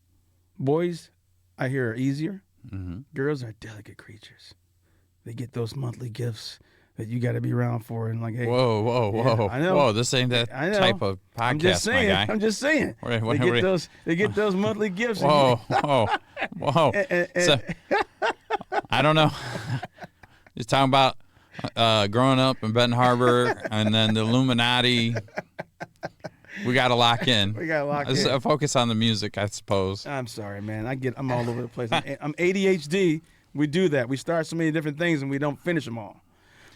Boys, I hear, are easier.
Mm-hmm.
Girls are delicate creatures. They get those monthly gifts that you got to be around for. And like, hey.
Whoa.
Yeah, I know.
Whoa, this ain't that type of podcast, my guy.
I'm just saying. They get those monthly gifts.
Whoa. So, I don't know. Just talking about growing up in Benton Harbor and then the Illuminati. We got to lock in. Focus on the music, I suppose.
I'm sorry, man. I'm all over the place. I'm ADHD. We do that. We start so many different things and we don't finish them all.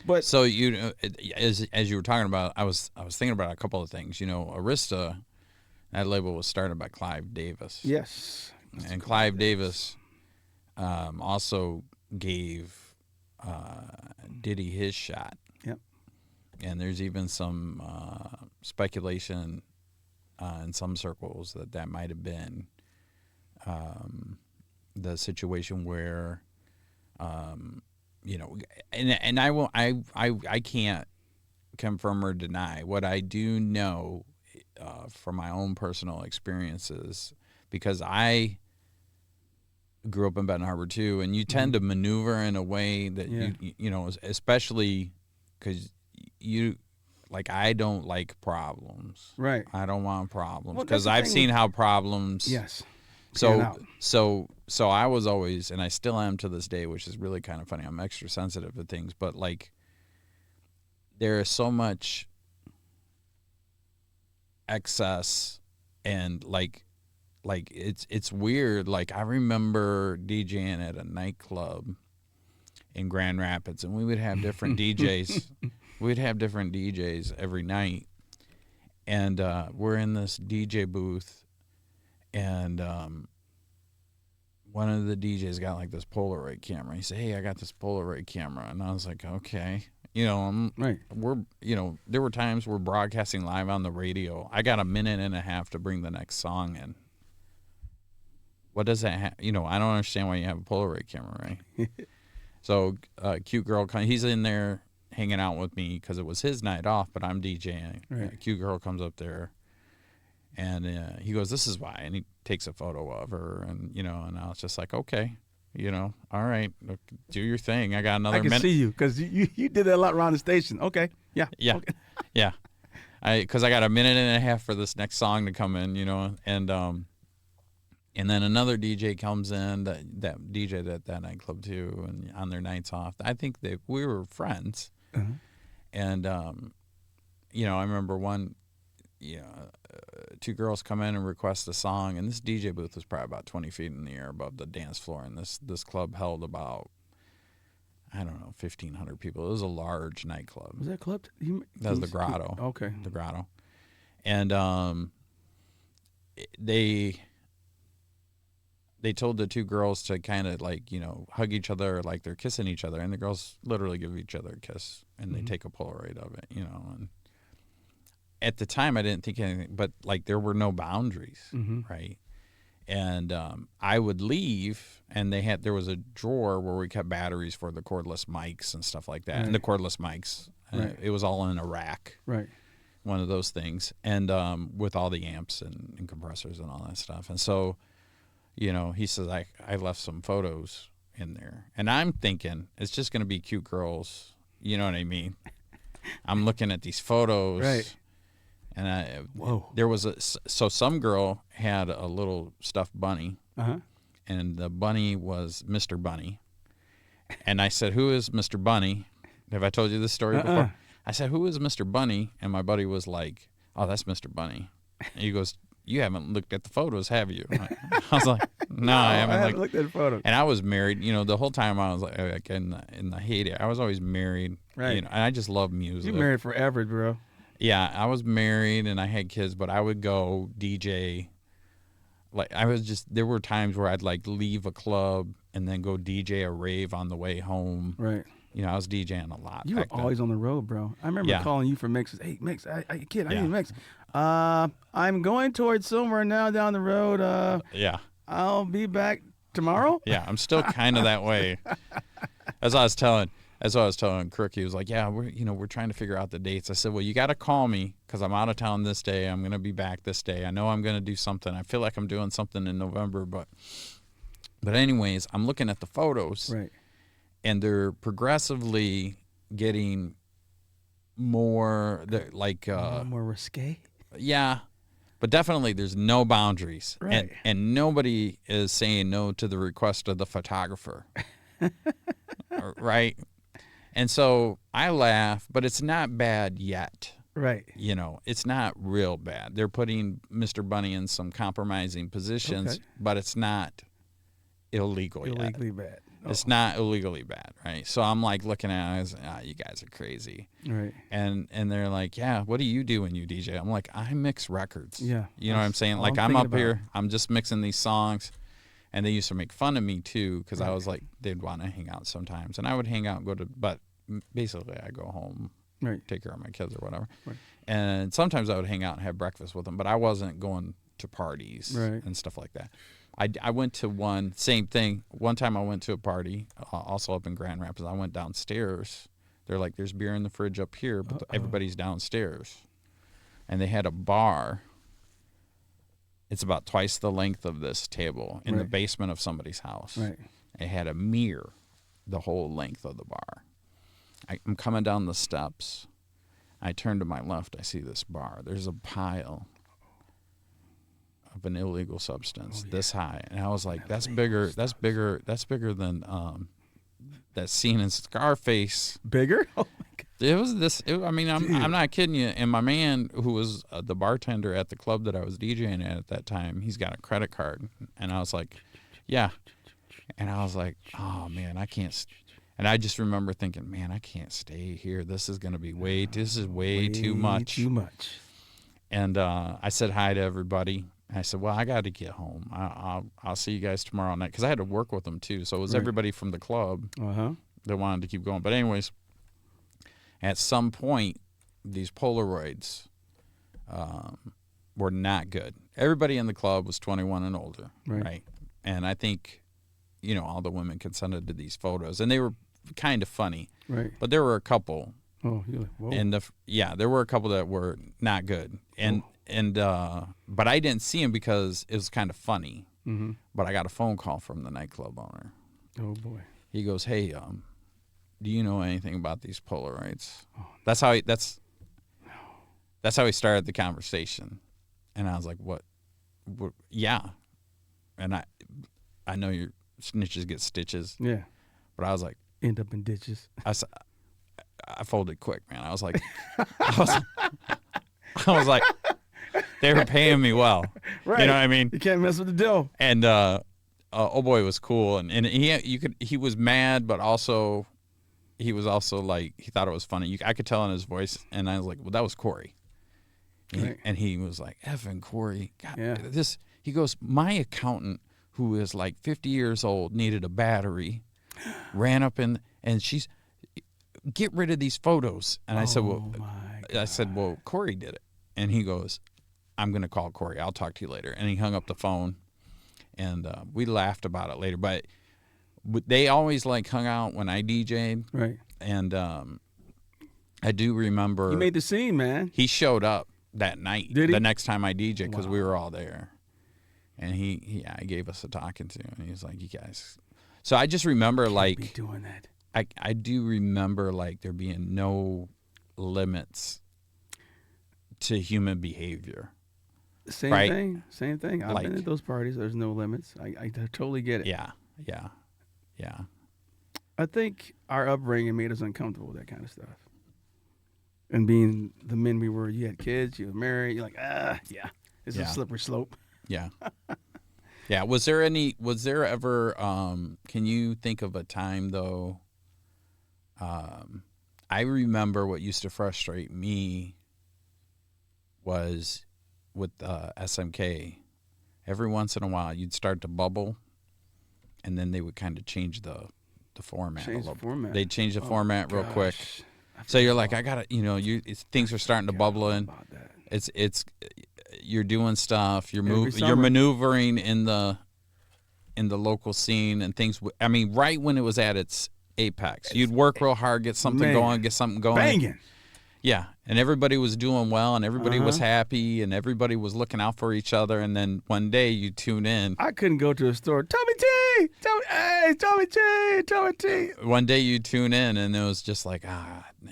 But
so as you were talking about, I was thinking about a couple of things. You know, Arista, that label was started by Clive Davis.
Yes.
And Clive Davis also gave Diddy his shot.
Yep.
And there's even some speculation in some circles that might have been the situation where, you know, and I can't confirm or deny. What I do know from my own personal experiences, because I grew up in Benton Harbor too, and you tend to maneuver in a way that you know, especially because I don't like problems.
Right.
I don't want problems because I've seen how problems.
Yes.
So I was always, and I still am to this day, which is really kind of funny. I'm extra sensitive to things, but like there is so much excess and like it's weird. Like I remember DJing at a nightclub in Grand Rapids, and we would have different DJs. We'd have different DJs every night, and we're in this DJ booth, and one of the DJs got like this Polaroid camera. He said, "Hey, I got this Polaroid camera," and I was like, "Okay." You know, there were times we're broadcasting live on the radio. I got a minute and a half to bring the next song in. What does that have? You know, I don't understand why you have a Polaroid camera, right? So cute girl, he's in there hanging out with me because it was his night off, but I'm DJing.
Right.
Cute girl comes up there, and he goes, "This is why," and he takes a photo of her, and and I was just like, okay, all right, look, do your thing. I got another
I can
minute.
see you because you did that a lot around the station. Okay. Yeah.
Yeah,
Okay.
yeah. Because I got a minute and a half for this next song to come in, and then another DJ comes in that DJ at that nightclub too, and on their nights off. I think we were friends,
Uh-huh.
and I remember one, two girls come in and request a song, and this DJ booth was probably about 20 feet in the air above the dance floor, and this club held about, I don't know, 1,500 people. It was a large nightclub.
Was that club?
That was the Grotto.
Okay.
The Grotto. And they told the two girls to kind of hug each other like they're kissing each other, and the girls literally give each other a kiss, and they take a Polaroid of it, and at the time I didn't think anything, but there were no boundaries, right? And I would leave, and there was a drawer where we kept batteries for the cordless mics and stuff like that,
Right.
and the cordless mics,
Right.
It was all in a rack,
Right.
one of those things, and with all the amps and compressors and all that stuff. And so, he says, I left some photos in there, and I'm thinking it's just going to be cute girls, you know what I mean? I'm looking at these photos,
Right.
and
Whoa.
there was so some girl had a little stuffed bunny,
Uh-huh.
and the bunny was Mr. Bunny, and I said, "Who is Mr. Bunny?" Have I told you this story before? I said, "Who is Mr. Bunny?" And my buddy was like, "Oh, that's Mr. Bunny." And he goes, "You haven't looked at the photos, have you?" I was like, "No, I haven't."
I haven't looked at the photo.
And I was married, the whole time I was like in the heyday, I was always married,
Right.
and I just love music.
You married forever, bro.
Yeah, I was married and I had kids, but I would go DJ. There were times where I'd leave a club and then go DJ a rave on the way home.
Right.
I was DJing a lot.
You were
back then.
always on the road, bro. I remember
Yeah.
calling you for mixes. Hey, mix, kid, I
Yeah.
need a mix. I'm going towards somewhere now down the road.
Yeah.
I'll be back tomorrow.
Yeah, I'm still kind of that way. As I was telling Crook, he was like, "Yeah, we're trying to figure out the dates." I said, "Well, you got to call me because I'm out of town this day. I'm going to be back this day. I know I'm going to do something. I feel like I'm doing something in November, but anyways, I'm looking at the photos,
Right.
and they're progressively getting more
More risque.
yeah, but definitely there's no boundaries,
Right.
and nobody is saying no to the request of the photographer. Right? And so I laugh, but it's not bad yet.
Right.
It's not real bad. They're putting Mr. Bunny in some compromising positions,
Okay.
but it's not illegal yet.
Illegally bad. Oh.
It's not illegally bad, right? So I'm looking at it, I was, you guys are crazy.
Right.
And they're like, "Yeah, what do you do when you DJ?" I'm like, "I mix records."
Yeah.
You know what I'm saying?
all
Like
I'm
I'm up
thinking
here, I'm just mixing these songs. And they used to make fun of me too, because I was like, they'd want to hang out sometimes, and I would hang out and go to, but basically I go home,
Right.
take care of my kids or whatever,
Right.
and sometimes I would hang out and have breakfast with them, but I wasn't going to parties
Right.
and stuff like that. I went to same thing. One time I went to a party, also up in Grand Rapids. I went downstairs. They're like, "There's beer in the fridge up here, but everybody's downstairs," and they had a bar. It's about twice the length of this table in the
Right.
basement of somebody's house.
Right.
It had a mirror the whole length of the bar. I'm coming down the steps. I turn to my left. I see this bar. There's a pile of an illegal substance this high. And I was like, that's bigger. That's bigger. That's bigger than that scene in Scarface.
Bigger? Oh my God.
It was this. I'm not kidding you. And my man, who was the bartender at the club that I was DJing at that time, he's got a credit card. And I was like, "Yeah." And I was like, "Oh man, I can't." And I just remember thinking, "Man, I can't stay here. This is going to be way too much."
Too much.
And I said hi to everybody. I said, "Well, I got to get home. I'll see you guys tomorrow night," because I had to work with them too. So it was
Right.
everybody from the club
Uh-huh.
that wanted to keep going. But anyways, at some point, these Polaroids were not good. Everybody in the club was 21 and older,
Right.
right? And I think, all the women consented to these photos, and they were kind of funny.
Right.
But there were a couple.
Oh, you're like, whoa.
And there were a couple that were not good. But I didn't see him because it was kind of funny.
Mm-hmm.
But I got a phone call from the nightclub owner.
Oh boy.
He goes, "Hey, do you know anything about these Polaroids?"
Oh.
That's how he started the conversation. And I was like, "What? Yeah." And I know your snitches get stitches.
Yeah.
But I was like,
end up in ditches.
I folded quick, man. I was like, I was like, they were paying me well.
Right.
You know what I mean?
You can't mess with the dough.
And oh boy, was cool, and he was mad, but also he was also like he thought it was funny. I could tell in his voice, and I was like, well, that was Corey. And he was like, effing Corey. God,
yeah.
He goes, my accountant, who is like 50 years old, needed a battery, ran up and she's, get rid of these photos. And I said, well, Corey did it. And he goes, I'm going to call Corey. I'll talk to you later. And he hung up the phone, and we laughed about it later. But they always like hung out when I DJ'd.
Right.
And I do remember.
You made the scene, man.
He showed up that night.
Did he?
The next time I DJ'd, because we were all there. And he gave us a talking to, and he was like, you guys. So I just remember
Be doing that.
I do remember like there being no limits to human behavior.
Same
right?
Same thing. I've been at those parties. There's no limits. I totally get it.
Yeah.
I think our upbringing made us uncomfortable with that kind of stuff. And being the men we were, you had kids, you were married, you're like, it's a slippery slope.
Yeah. Yeah. Was there ever, can you think of a time though? I remember what used to frustrate me was with SMK. Every once in a while, you'd start to bubble, and then they would kind of change the format. They'd change the format real quick. So you're like, I gotta, things are starting to bubble in. It's you're doing stuff. You're maneuvering in the local scene and things. I mean, right when it was at its apex, you'd work real hard, get something going,
banging.
Yeah, and everybody was doing well, and everybody was happy, and everybody was looking out for each other. And then one day you tune in.
I couldn't go to a store. Tommy T, Tommy T.
One day you tune in, and it was just like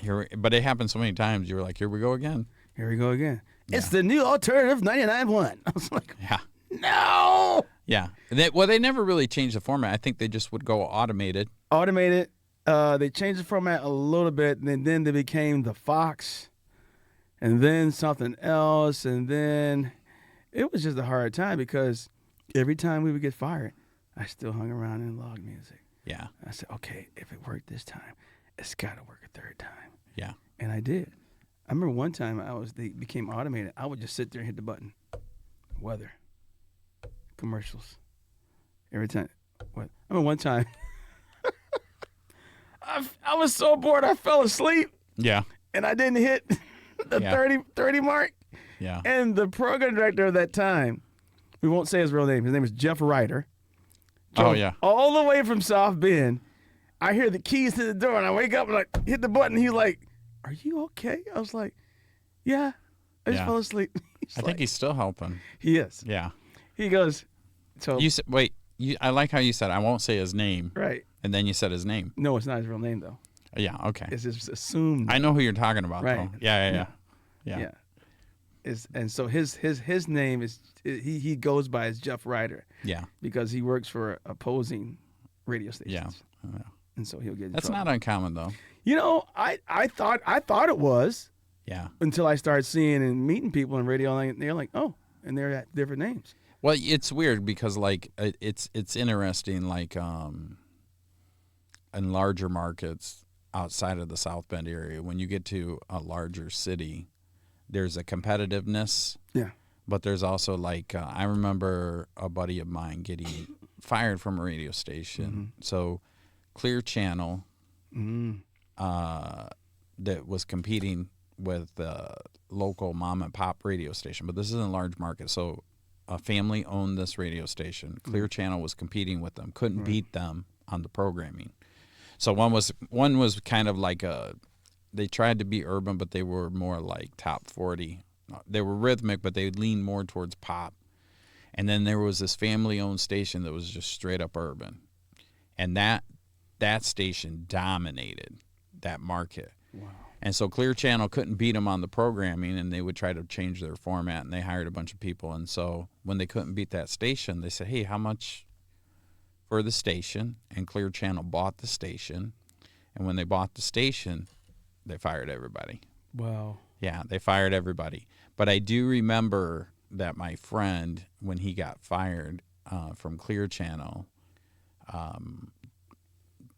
here. But it happened so many times. You were like, here we go again.
Here we go again. Yeah. It's the new alternative 99.1. I was like,
yeah,
no.
Yeah. They never really changed the format. I think they just would go automated.
They changed the format a little bit, and then they became the Fox, and then something else, and then it was just a hard time because every time we would get fired, I still hung around in log music.
Yeah.
I said, okay, if it worked this time, it's got to work a third time.
Yeah.
And I did. I remember one time they became automated. I would just sit there and hit the button. Weather. Commercials. Every time. What? I remember one time. I was so bored I fell asleep.
Yeah.
And I didn't hit the 30 mark.
Yeah.
And the program director of that time, we won't say his real name. His name is Jeff Ryder.
Oh, yeah.
All the way from South Bend. I hear the keys to the door, and I wake up and I hit the button. He's like, are you okay? I was like, yeah. I just fell asleep.
I think he's still helping.
He is.
Yeah.
He goes, so.
You said, wait, I like how you said, I won't say his name.
Right.
And then you said his name.
No, it's not his real name, though.
Yeah, okay.
It's just assumed.
I know who you're talking about,
right.
though. Yeah.
And so his name is, he goes by as Jeff Ryder.
Yeah.
Because he works for opposing radio stations.
Yeah.
And so he'll get in
That's
trouble.
not uncommon, though.
I thought it was.
Yeah.
Until I started seeing and meeting people in radio, and they're like, oh, and they're at different names.
Well, it's weird because like it's interesting, like in larger markets outside of the South Bend area, when you get to a larger city, there's a competitiveness.
Yeah.
But there's also like I remember a buddy of mine getting fired from a radio station. Mm-hmm. So Clear Channel that was competing with the local mom and pop radio station, but this is a large market. So a family owned this radio station. Clear Channel was competing with them, couldn't beat them on the programming. So one was kind of like they tried to be urban, but they were more like top 40. They were rhythmic, but they leaned more towards pop. And then there was this family-owned station that was just straight up urban, and that station dominated that market.
Wow.
And so Clear Channel couldn't beat them on the programming, and they would try to change their format, and they hired a bunch of people. And so when they couldn't beat that station, they said, hey, how much for the station? And Clear Channel bought the station. And when they bought the station, they fired everybody.
Wow.
Yeah, they fired everybody. But I do remember that my friend, when he got fired from Clear Channel,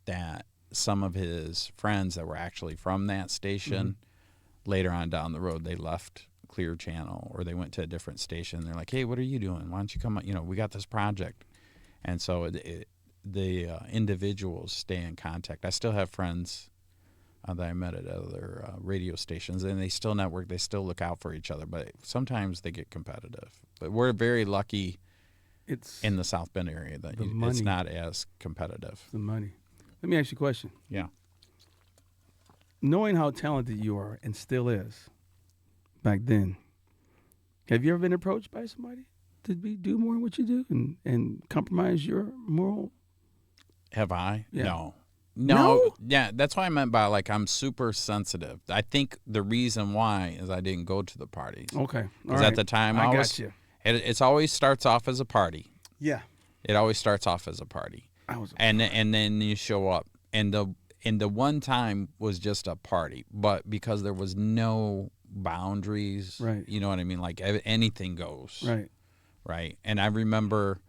that some of his friends that were actually from that station, later on down the road, they left Clear Channel or they went to a different station. They're like, hey, what are you doing? Why don't you come? We got this project. And so the individuals stay in contact. I still have friends that I met at other radio stations, and they still network. They still look out for each other, but sometimes they get competitive. But we're very lucky in the South Bend area that it's not as competitive.
The money. Let me ask you a question.
Yeah.
Knowing how talented you are and still is back then, have you ever been approached by somebody to do more than what you do and compromise your moral?
Have I?
Yeah.
No. Yeah, that's what I meant by I'm super sensitive. I think the reason why is I didn't go to the parties.
Okay.
Because at the time
I got you.
It's always starts off as a party.
Yeah.
It always starts off as a party. And then you show up, and the one time was just a party, but because there was no boundaries,
right?
You know what I mean? Like anything goes,
right.
And I remember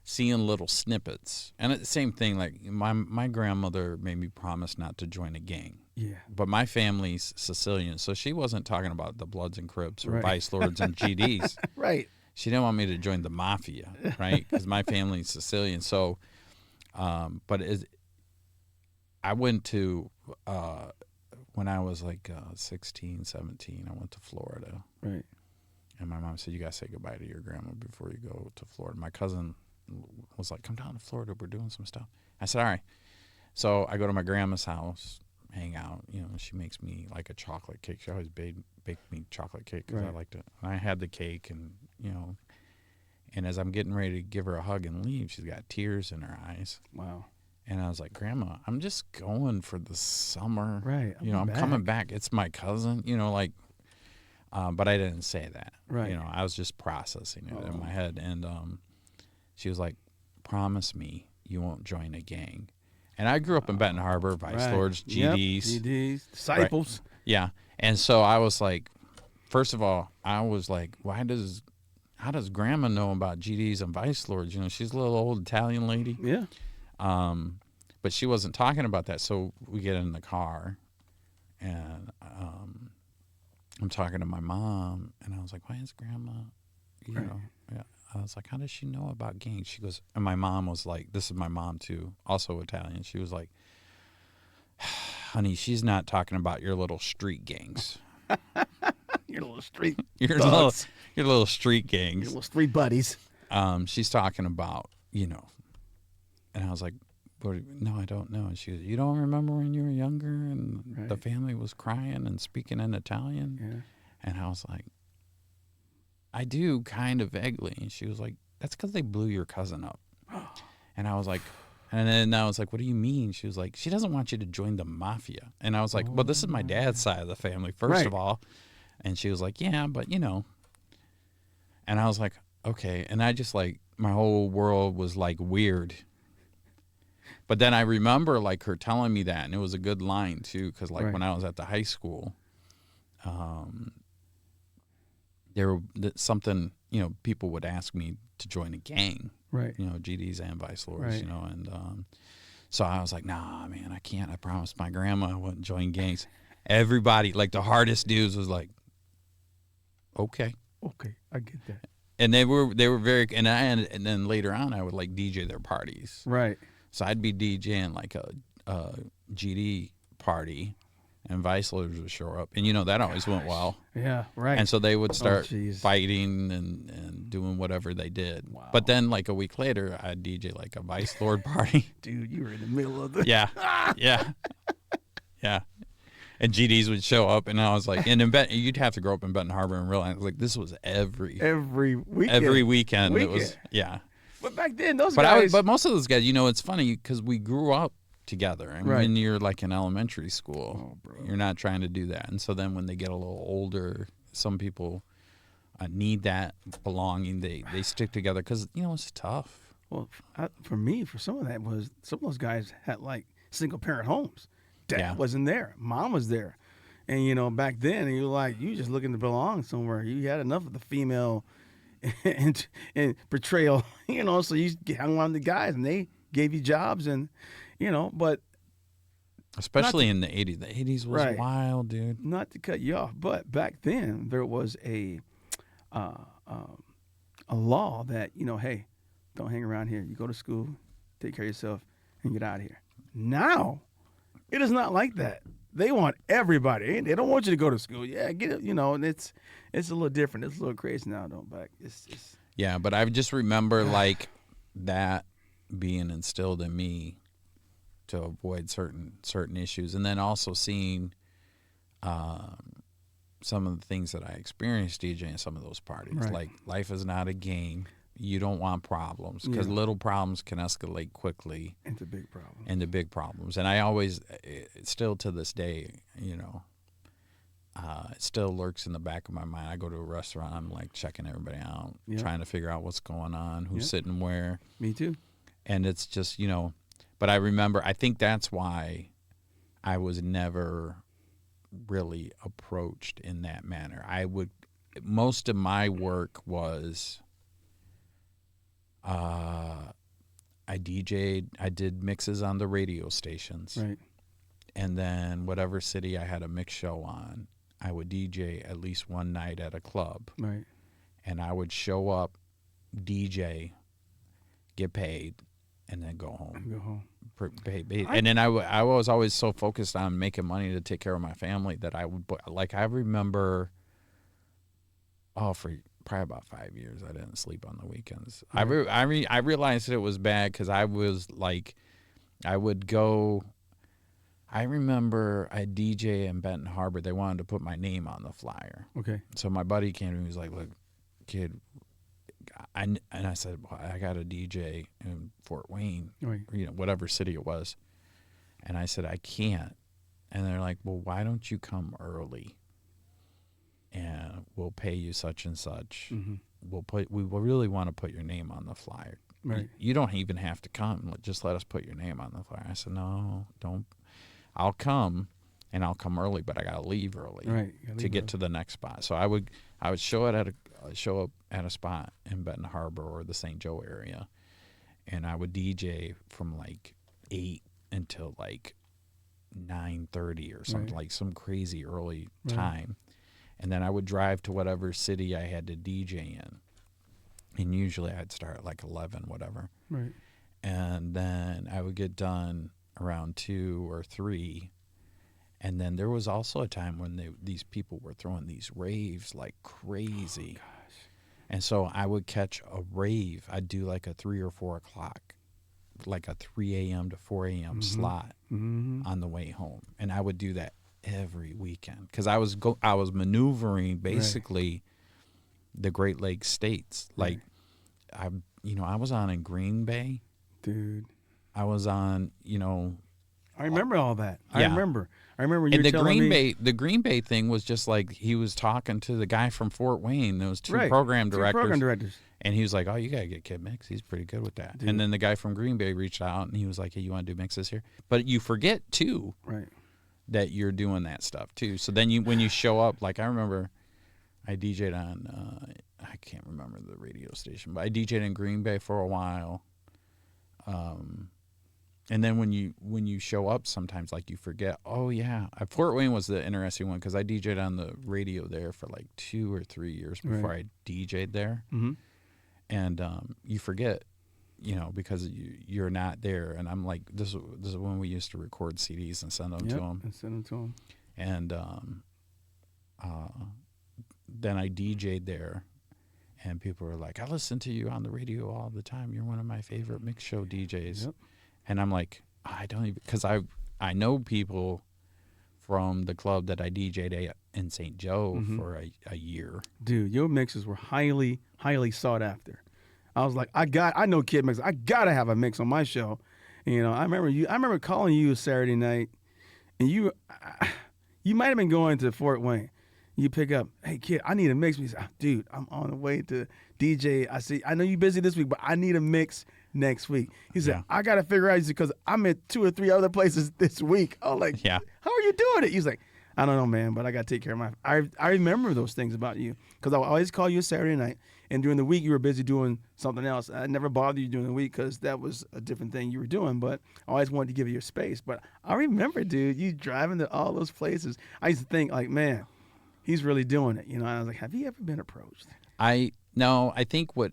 seeing little snippets, and it's the same thing. Like my grandmother made me promise not to join a gang.
Yeah.
But my family's Sicilian, so she wasn't talking about the Bloods and Crips or Vice Lords and GDs.
Right.
She didn't want me to join the mafia, right? Because my family's Sicilian, so. But I went to, when I was 16, 17, I went to Florida.
Right.
And my mom said, you got to say goodbye to your grandma before you go to Florida. My cousin was like, come down to Florida. We're doing some stuff. I said, all right. So I go to my grandma's house, hang out. She makes me a chocolate cake. She always baked me chocolate cake because I liked it. And I had the cake and, and as I'm getting ready to give her a hug and leave, she's got tears in her eyes.
Wow.
And I was like, Grandma, I'm just going for the summer.
Right.
I'm coming back. It's my cousin, but I didn't say that.
Right.
I was just processing it in my head. And she was like, promise me you won't join a gang. And I grew up in Benton Harbor, Vice Lords, GDs.
Yep. GDs, disciples.
Right. Yeah. And so I was like, first of all, I was like, how does Grandma know about GDs and Vice Lords? She's a little old Italian lady.
Yeah.
But she wasn't talking about that. So we get in the car, and I'm talking to my mom, and I was like, why is Grandma, yeah. I was like, how does she know about gangs? She goes, and my mom was like, this is my mom too, also Italian. She was like, honey, she's not talking about your little street gangs.
Your little street
your little street gangs.
Your little street buddies.
She's talking about, and I was like, no, I don't know. And she goes, you don't remember when you were younger and the family was crying and speaking in Italian?
Yeah.
And I was like, I do kind of vaguely. And she was like, that's because they blew your cousin up. And I was like, and then I was like, what do you mean? She was like, she doesn't want you to join the mafia. And I was like, well, this is my dad's side of the family, first of all. And she was like, yeah, but And I was like, okay. And I just my whole world was weird. But then I remember her telling me that, and it was a good line too, because when I was at the high school, there were something, people would ask me to join a gang,
right?
GDs and Vice Lords, and so I was like, nah, man, I can't. I promised my grandma I wouldn't join gangs. Everybody, the hardest dudes, was like, okay,
I get that.
And they were very, and then later on, I would DJ their parties,
right?
So I'd be DJing a GD party, and vice lords would show up, and that always went well.
Yeah, right.
And so they would start
jeez.
fighting and doing whatever they did.
Wow.
But then like a week later, I'd DJ like a vice lord party.
Dude, you were in the middle of the.
Yeah, yeah. And GDs would show up, and I was like, and you'd have to grow up in Benton Harbor and realize like this was every
weekend.
Every weekend. It was, yeah.
But back then, those guys.
But most of those guys, it's funny because we grew up together, and
Right.
when you're like in elementary school, you're not trying to do that. And so then when they get a little older, some people need that belonging. They stick together because it's tough.
Well, for me, for some of those guys had like single parent homes. Dad wasn't there, mom was there, and back then you just looking to belong somewhere. You had enough of the female and portrayal, so you hung on to guys, and they gave you jobs, and but
especially in the 80s. The 80s was
right.
wild, dude.
Not to cut you off, but back then there was a law that hey, don't hang around here. You go to school, take care of yourself, and get out of here. Now, it is not like that. They want everybody. They don't want you to go to school. Yeah, get it. And it's a little different. It's a little crazy now, don't back. It's
Yeah, but I just remember like that being instilled in me to avoid certain issues, and then also seeing some of the things that I experienced DJing some of those parties.
Right.
Like life is not a game. You don't want problems because little problems can escalate quickly
into big problems.
And I always, still to this day, it still lurks in the back of my mind. I go to a restaurant, I'm like checking everybody out, trying to figure out what's going on, who's sitting where.
Me too.
And it's just, but I remember, I think that's why I was never really approached in that manner. Most of my work was, I DJ'd, I did mixes on the radio stations.
Right.
And then whatever city I had a mix show on, I would DJ at least one night at a club.
Right.
And I would show up, DJ, get paid, and then go home. And then I was always so focused on making money to take care of my family that I would, I remember, for probably about 5 years, I didn't sleep on the weekends. Right. I realized that it was bad because I was like, I would go. I remember I DJ in Benton Harbor. They wanted to put my name on the flyer.
Okay.
So my buddy came to me and was like, "Look, kid," and I said, well, "I got a DJ in Fort Wayne,
right.
or, whatever city it was," and I said, "I can't." And they're like, "Well, why don't you come early? And we'll pay you such and such. Mm-hmm. We really want to put your name on the flyer.
Right.
You don't even have to come. Just let us put your name on the flyer." I said, "No, don't. I'll come, and I'll come early, but I got to leave early to get to the next spot." So I would show up at a spot in Benton Harbor or the St. Joe area, and I would DJ from like 8 until like 9:30 or something, like some crazy early time. And then I would drive to whatever city I had to DJ in. And usually I'd start at like 11, whatever.
Right.
And then I would get done around 2 or 3. And then there was also a time when these people were throwing these raves like crazy. Oh, gosh. And so I would catch a rave. I'd do like a 3 or 4 o'clock, like a 3 a.m. to 4 a.m. slot on the way home. And I would do that every weekend because I was maneuvering basically the Great Lakes states. Like I was on in Green Bay,
dude.
I was on,
I remember all that.
Yeah.
I remember you
and
were telling me.
The Green Bay thing was just like he was talking to the guy from Fort Wayne. There was two program directors. And he was like, "Oh, you gotta get Kid Mix. He's pretty good with that." Dude. And then the guy from Green Bay reached out and he was like, "Hey, you want to do mixes here?" But you forget too, that you're doing that stuff too. So then when you show up, like I remember, I DJ'd on I can't remember the radio station, but I DJ'd in Green Bay for a while. And then when you show up, sometimes like you forget. Oh yeah, Fort Wayne was the interesting one because I DJ'd on the radio there for like 2 or 3 years before I DJ'd there. Mm-hmm. And you forget, because you're not there. And I'm like, this is when we used to record CDs and send them to them.
And send them to them.
And then I DJ'd there, and people were like, I listen to you on the radio all the time. You're one of my favorite mix show DJs.
Yep.
And I'm like, I don't even, because I know people from the club that I DJ'd at in St. Joe for a year.
Dude, your mixes were highly, highly sought after. I was like, I know Kid mix. I gotta have a mix on my show. You know, I remember calling you Saturday night, and you might have been going to Fort Wayne. You pick up, hey Kid, I need a mix. He said, dude, I'm on the way to DJ. I know you're busy this week, but I need a mix next week. He said, I gotta figure out because I'm at 2 or 3 other places this week. I was like, how are you doing it? He's like, I don't know, man, but I gotta take care of my. I remember those things about you because I would always call you Saturday night, and during the week you were busy doing something else. I never bothered you during the week because that was a different thing you were doing, but I always wanted to give you your space. But I remember, dude, you driving to all those places. I used to think like, man, he's really doing it, you know. And I was like, have you ever been approached?
No, I think what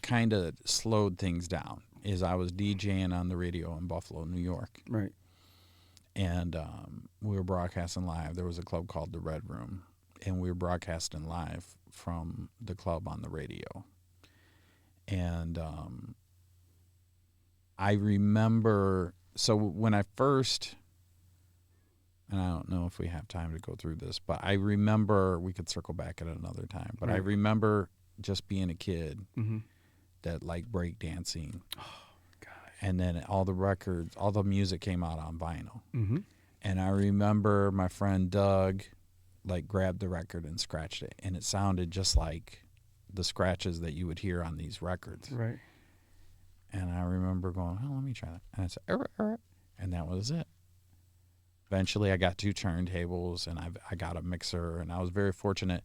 kind of slowed things down is I was DJing on the radio in Buffalo, New York.
Right.
And we were broadcasting live. There was a club called the Red Room, and we were broadcasting live from the club on the radio. And I remember, so when I first, and I don't know if we have time to go through this, but I remember, we could circle back at another time, but I remember just being a kid that liked breakdancing. Oh, God. And then all the records, all the music came out on vinyl. And I remember my friend Doug, like, grabbed the record and scratched it, and it sounded just like the scratches that you would hear on these records.
Right.
And I remember going, oh, let me try that. And I said, and that was it. Eventually, I got 2 turntables, and I got a mixer, and I was very fortunate.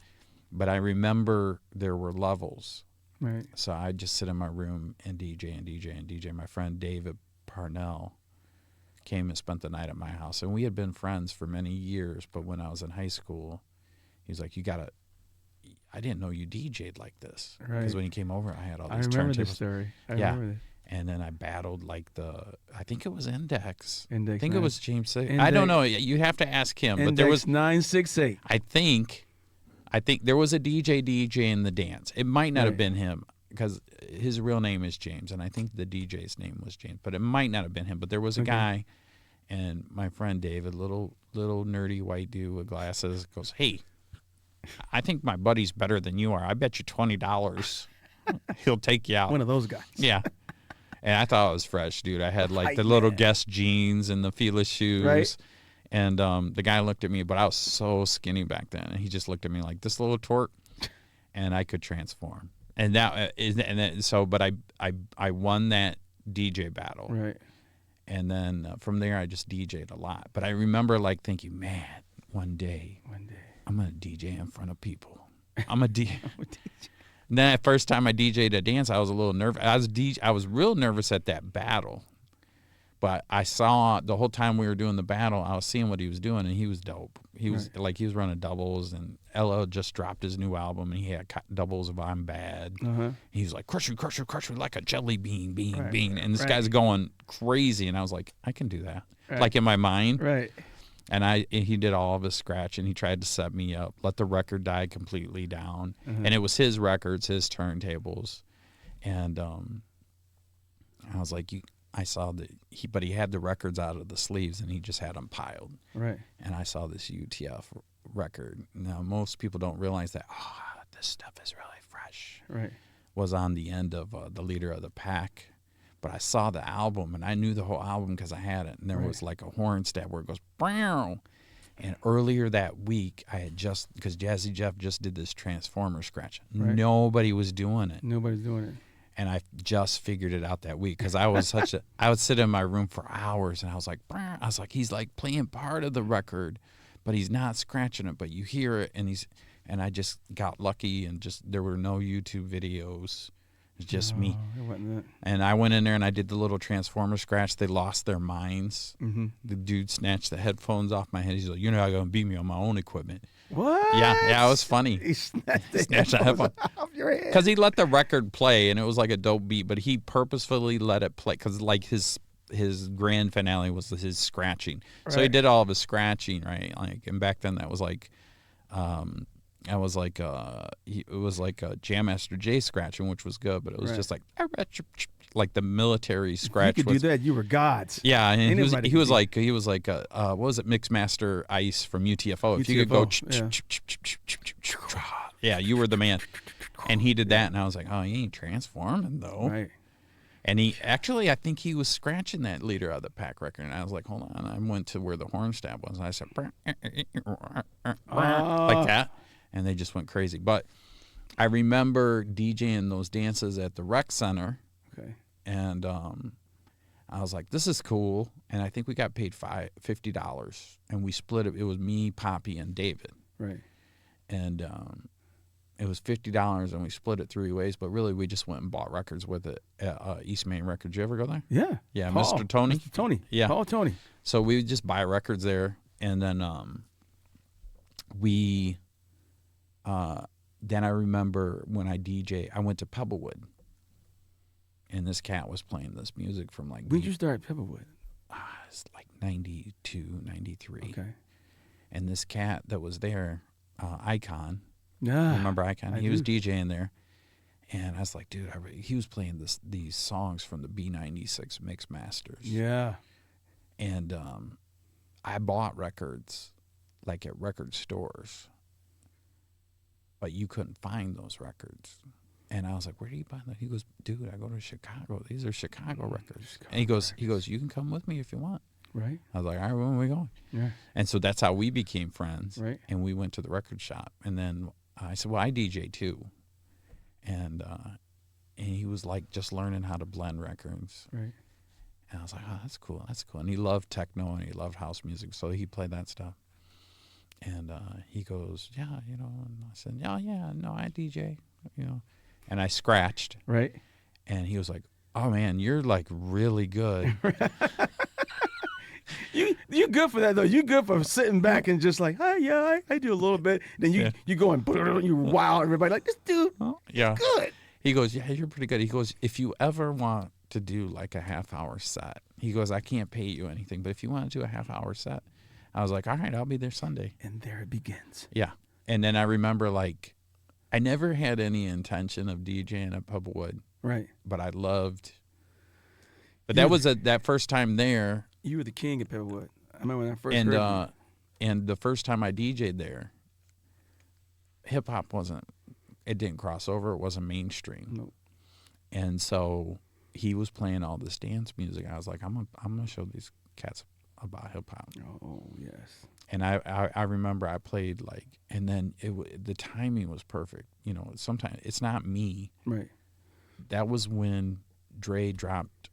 But I remember there were levels.
Right.
So I'd just sit in my room and DJ. My friend David Parnell came and spent the night at my house. And we had been friends for many years, but when I was in high school, he was like, I didn't know you DJ'd like this.
Right.
Because when he came over, I had all these turntables.
I remember this story. I remember this.
And then I battled like I think it was Index. I think
9.
it was James. I don't know. You have to ask him.
Index
but there was
968.
I think there was a DJ in the dance. It might not have been him because his real name is James, and I think the DJ's name was James. But it might not have been him. But there was a guy, and my friend David, little nerdy white dude with glasses, goes, "Hey, I think my buddy's better than you are. I bet you $20 he'll take you out."
One of those guys.
Yeah. And I thought it was fresh, dude. I had like the little Guess jeans and the Fila shoes. Right. And the guy looked at me, but I was so skinny back then. And he just looked at me like, this little twerp. And I could transform. And but I won that DJ battle.
Right.
And then from there, I just DJ'd a lot. But I remember like thinking, man, one day I'm going to DJ in front of people. I'm a DJ. And then the first time I DJ'd a dance, I was a little nervous. I was real nervous at that battle. But I saw the whole time we were doing the battle, I was seeing what he was doing, and he was dope. He was he was running doubles, and LL just dropped his new album, and he had doubles of I'm Bad. He was like, crush you like a jelly bean. And this guy's going crazy, and I was like, I can do that. Like in my mind.
Right.
And he did all of his scratch, and he tried to set me up, let the record die completely down. And it was his records, his turntables. And I was like, I saw but he had the records out of the sleeves, and he just had them piled. Right. And I saw this UTF record. Now, most people don't realize that, this stuff is really fresh. Right. Was on the end of the Leader of the Pack. But I saw the album, and I knew the whole album because I had it. And there was like a horn stab where it goes, Brow. And earlier that week, I had because Jazzy Jeff just did this Transformer scratch. Right. Nobody was doing it.
Nobody's doing it.
And I just figured it out that week because I was I would sit in my room for hours, and I was like, he's like playing part of the record, but he's not scratching it, but you hear it, and I just got lucky, and there were no YouTube videos. It's just me.
It wasn't it.
And I went in there and I did the little Transformer scratch. They lost their minds. The dude snatched the headphones off my head. He's like, "You're not going to beat me on my own equipment."
What?
Yeah, it was funny.
He snatched the headphones off your head.
Because he let the record play, and it was like a dope beat, but he purposefully let it play because like his his grand finale was his scratching. So he
Right.
did all of his scratching, right? Like, and back then that was like, it was like a Jam Master Jay scratching, which was good, but it was
Right.
just like the military
If you
scratch
could
was.
do that, you were gods.
Yeah, and
Anybody
he was
could
like a what was it, Mixmaster Ice from UTFO. If you could
UTFO,
go, yeah, you were the man. And he did that, and I was like, oh, he ain't transforming though.
Right.
And he actually, I think he was scratching that Leader of the Pack record, and I was like, hold on. I went to where the horn stab was, and I said, like that, and they just went crazy. But I remember DJing those dances at the rec center,
Okay.
and I was like, this is cool. And I think we got paid $50, and we split it. It was me, Poppy, and David.
Right.
And it was $50, and we split it 3 ways. But really, we just went and bought records with it at East Main Records. You ever go there?
Yeah.
Yeah,
Paul.
Mr. Tony.
Mr. Tony.
Yeah.
Paul Tony.
So we would just buy records there, and then then I remember when I DJ, I went to Pebblewood, and this cat was playing this music from like
When did you start at Pebblewoood?
it's like 92, 93.
Okay.
And this cat that was there, Icon,
Yeah.
remember Icon?
I
He was
do.
DJing there, and I was like, dude, he was playing these songs from the B96 Mix Masters.
Yeah.
And I bought records like at record stores, but you couldn't find those records. And I was like, where do you buy that? He goes, dude, I go to Chicago. These are Chicago records.
Chicago
And he goes, you can come with me if you want.
Right.
I was like, all right, when are we going?
Yeah.
And so that's how we became friends.
Right.
And we went to the record shop. And then I said, well, I DJ too. And he was like just learning how to blend records.
Right.
And I was like, oh, that's cool. That's cool. And he loved techno and he loved house music. So he played that stuff. And he goes, yeah, you know. And I said, yeah, no, I DJ, you know. And I scratched.
Right.
And he was like, oh, man, you're like really good.
You good for that though. You good for sitting back and just like, hi, yeah, I do a little bit. Then you go and you wow everybody like this dude.
Oh, yeah.
Good.
He goes, yeah, you're pretty good. He goes, if you ever want to do like a half-hour set, he goes, I can't pay you anything, but if you want to do a half-hour set, I was like, all right, I'll be there Sunday.
And there it begins.
Yeah. And then I remember like, I never had any intention of DJing at Pebblewood,
Right.
but I loved. But that was that first time there,
You were the king at Pebblewoood. I remember when I first
and
heard
and the first time I DJ'd there, hip hop it didn't cross over. It wasn't mainstream.
Nope.
And so he was playing all this dance music. I was like, I'm gonna show these cats about hip hop.
Oh yes.
And I remember I played like, and then the timing was perfect. You know, sometimes it's not me.
Right.
That was when Dre dropped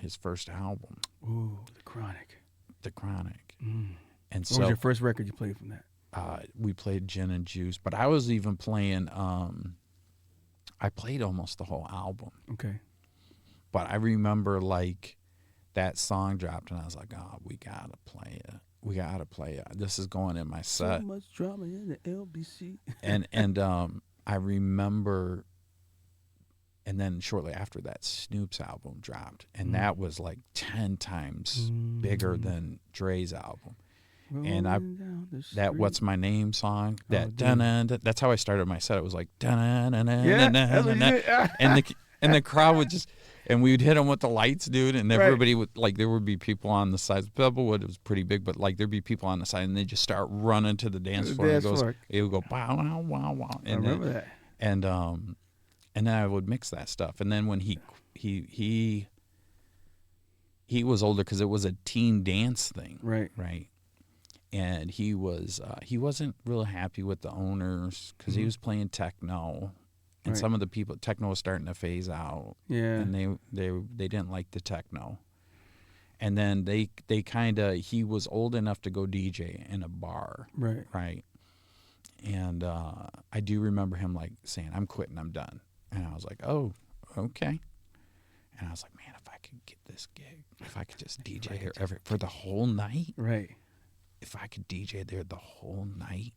his first album,
Ooh, the Chronic.
The Chronic.
Mm.
And
What
so
was your first record you played from that?
we played Gin and Juice, but I was even playing. I played almost the whole album.
Okay.
But I remember like that song dropped, and I was like, "Oh, we gotta play it. We gotta play it. This is going in my set."
So much drama in the LBC.
and I remember, and then shortly after that, Snoop's album dropped, and that was like 10 times bigger than Dre's album. And that "What's My Name" song, that's how I started my set. It was like and the crowd would just, and we would hit them with the lights, dude, and everybody would like, there would be people on the sides. Pebblewood, it was pretty big, but like there'd be people on the side, and they just start running to the dance floor. It would go wow wow wow wow.
I remember that.
And then I would mix that stuff. And then when he was older, because it was a teen dance thing, right. And he wasn't real happy with the owners because he was playing techno, and some of the people, techno was starting to phase out.
Yeah.
And they didn't like the techno. And then he was old enough to go DJ in a bar. Right. And I do remember him like saying, "I'm quitting, I'm done." And I was like, "Oh, okay." And I was like, "Man, if I could get this gig, if I could just DJ here for the whole night."
Right.
If I could DJ there the whole night.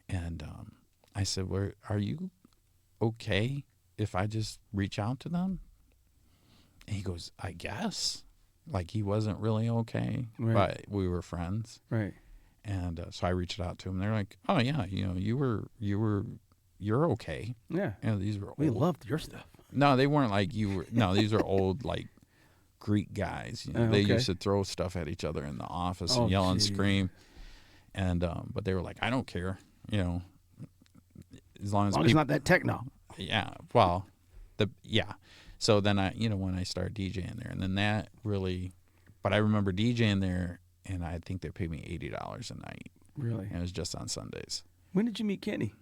And I said, "Well, are you okay if I just reach out to them?" And he goes, "I guess." like he wasn't really okay,
Right.
but we were friends.
Right.
And so I reached out to him. They're like, "Oh yeah, you're okay."
Yeah.
These were
We
old.
loved your stuff.
No, they weren't like you were. No, these are old like Greek guys. They
Okay.
used to throw stuff at each other in the office
Oh,
and yell and
geez.
scream. And but they were like, "I don't care, as long as
It's not that techno.
Yeah, well, So then when I started DJing there, and then that really, but I remember DJing there, and I think they paid me $80 a night.
Really?
And it was just on Sundays.
When did you meet Kenny?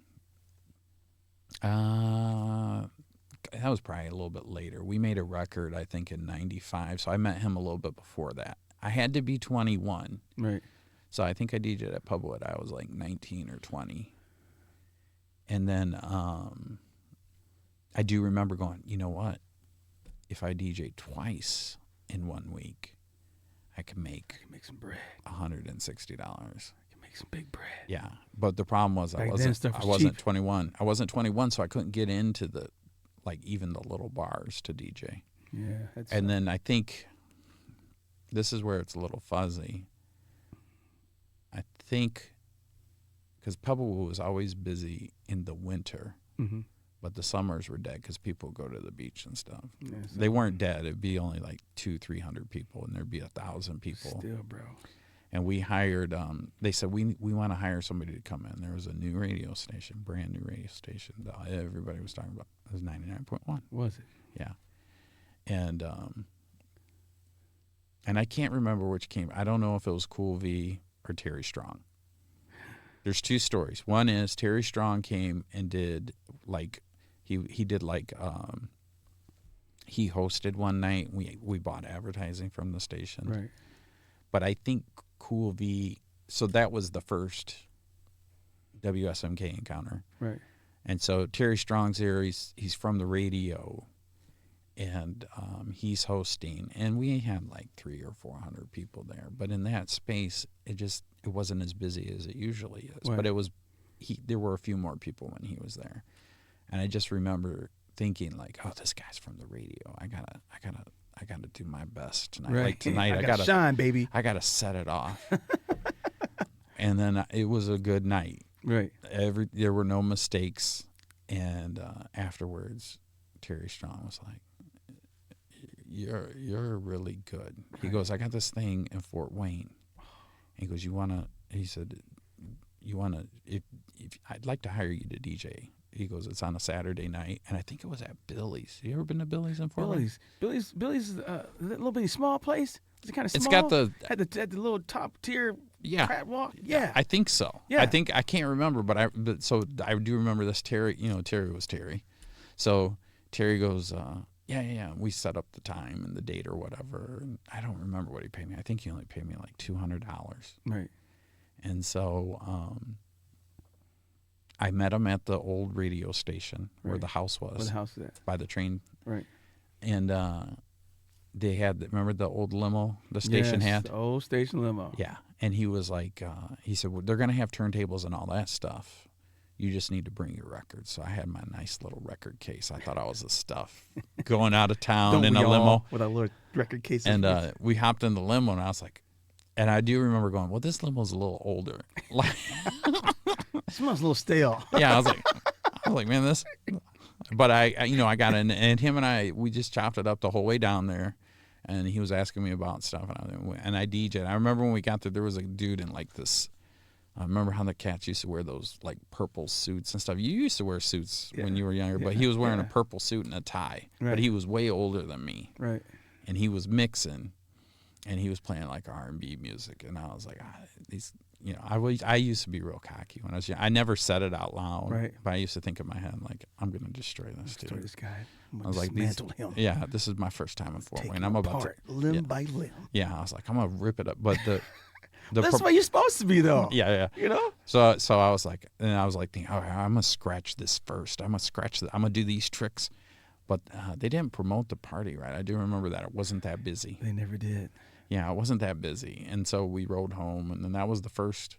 That was probably a little bit later. We made a record, I think, in '95, so I met him a little bit before that. I had to be 21.
Right.
So I think I DJed at Pubwood. I was like 19 or 20. And then I do remember going, you know what? If I DJ twice in 1 week, I can make
some bread.
$160.
Make some big bread.
Yeah. But the problem was I
Back then,
wasn't
stuff was
21. I wasn't 21, so I couldn't get into the even the little bars to DJ.
Yeah.
And then I think this is where it's a little fuzzy. I think because Pebble was always busy in the winter,
Mm-hmm.
but the summers were dead because people go to the beach and stuff.
Yeah, so
They weren't dead. It'd be only like 200-300 people, and there'd be 1,000 people.
Still, bro.
And we hired. They said we want to hire somebody to come in. There was a new radio station, brand new radio station that everybody was talking about. It was 99.1.
Was it?
Yeah, and I can't remember which came. I don't know if it was Cool V or Terry Strong. There's two stories. One is Terry Strong came and did he did he hosted one night. We bought advertising from the station.
Right.
But I think Cool V. So that was the first WSMK encounter.
Right.
And so Terry Strong's there. He's from the radio, and he's hosting. And we had like 300 or 400 people there. But in that space, it wasn't as busy as it usually is.
Right.
But there were a few more people when he was there. And I just remember thinking like, oh, this guy's from the radio. I gotta do my best tonight.
Right.
Like tonight,
I gotta shine, baby.
I gotta set it off. And then it was a good night.
Right.
There were no mistakes, and afterwards, Terry Strong was like, "You're really good." He goes, "I got this thing in Fort Wayne." He goes, "You wanna?" He said, "You wanna? If I'd like to hire you to DJ." He goes, "It's on a Saturday night," and I think it was at Billy's. You ever been to Billy's in Fort Wayne?
Billy's is that little bitty small place. Is it kind of small?
It's got the
had the little top tier catwalk.
Yeah, I think so.
Yeah.
I can't remember, but I do remember this. Terry, Terry was Terry. So Terry goes, yeah. We set up the time and the date or whatever. And I don't remember what he paid me. I think he only paid me like $200.
Right.
And so I met him at the old radio station where the house was.
Where the house is at.
By the train.
Right.
And they had, remember the old limo the station had?
The old station limo.
Yeah. And he was like, he said, well, they're going to have turntables and all that stuff. You just need to bring your records. So I had my nice little record case. I thought I was the stuff going out of town in a limo.
With a little record case.
And we hopped in the limo, and I was like, and I do remember going, well, this limo's a little older. Like,
it smells a little stale.
Yeah, I was like, man, this. But I got in, and him and we just chopped it up the whole way down there. And he was asking me about stuff, and I DJ'd. I remember when we got there was a dude in like this. I remember how the cats used to wear those like purple suits and stuff. You used to wear suits when you were younger, but he was wearing a purple suit and a tie.
Right.
But he was way older than me.
Right.
And he was mixing, and he was playing like R&B music, and I was like, these. I used to be real cocky when I was young. I never said it out loud,
right?
But I used to think in my head like, I'm going to destroy this dude.
Destroy this guy.
I was like,
him.
Yeah, this is my first time in Fort Wayne. I'm
about to limb by limb.
Yeah, I was like, I'm gonna rip it up. But
that's what you're supposed to be, though.
Yeah.
You know.
So I was like, thinking, all right, I'm gonna scratch this first. I'm gonna do these tricks. But they didn't promote the party, right? I do remember that it wasn't that busy.
They never did.
Yeah, it wasn't that busy, and so we rode home, and then that was the first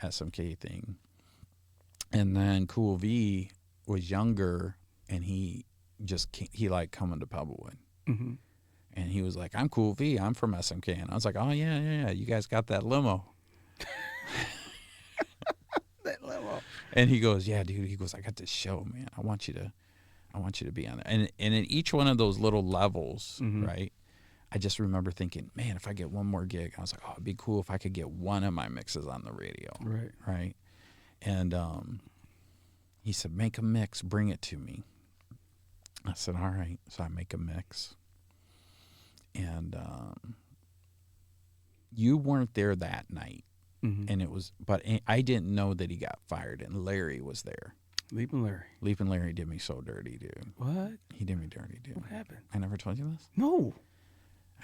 SMK thing. And then Cool V was younger, and he liked coming to Pebblewood.
Mm-hmm.
And he was like, I'm Cool V. I'm from SMK. And I was like, oh, yeah. You guys got that limo.
That limo.
And he goes, yeah, dude. He goes, I got this show, man. I want you to be on there. And in each one of those little levels, right, I just remember thinking, man, if I get one more gig, I was like, oh, it'd be cool if I could get one of my mixes on the radio. Right. And he said, make a mix, bring it to me. I said, all right. So I make a mix. And you weren't there that night. And it was, but I didn't know that he got fired, and Larry was there.
Leaping
Larry did me so dirty, dude.
What?
He did me dirty, dude.
What happened?
I never told you this?
No.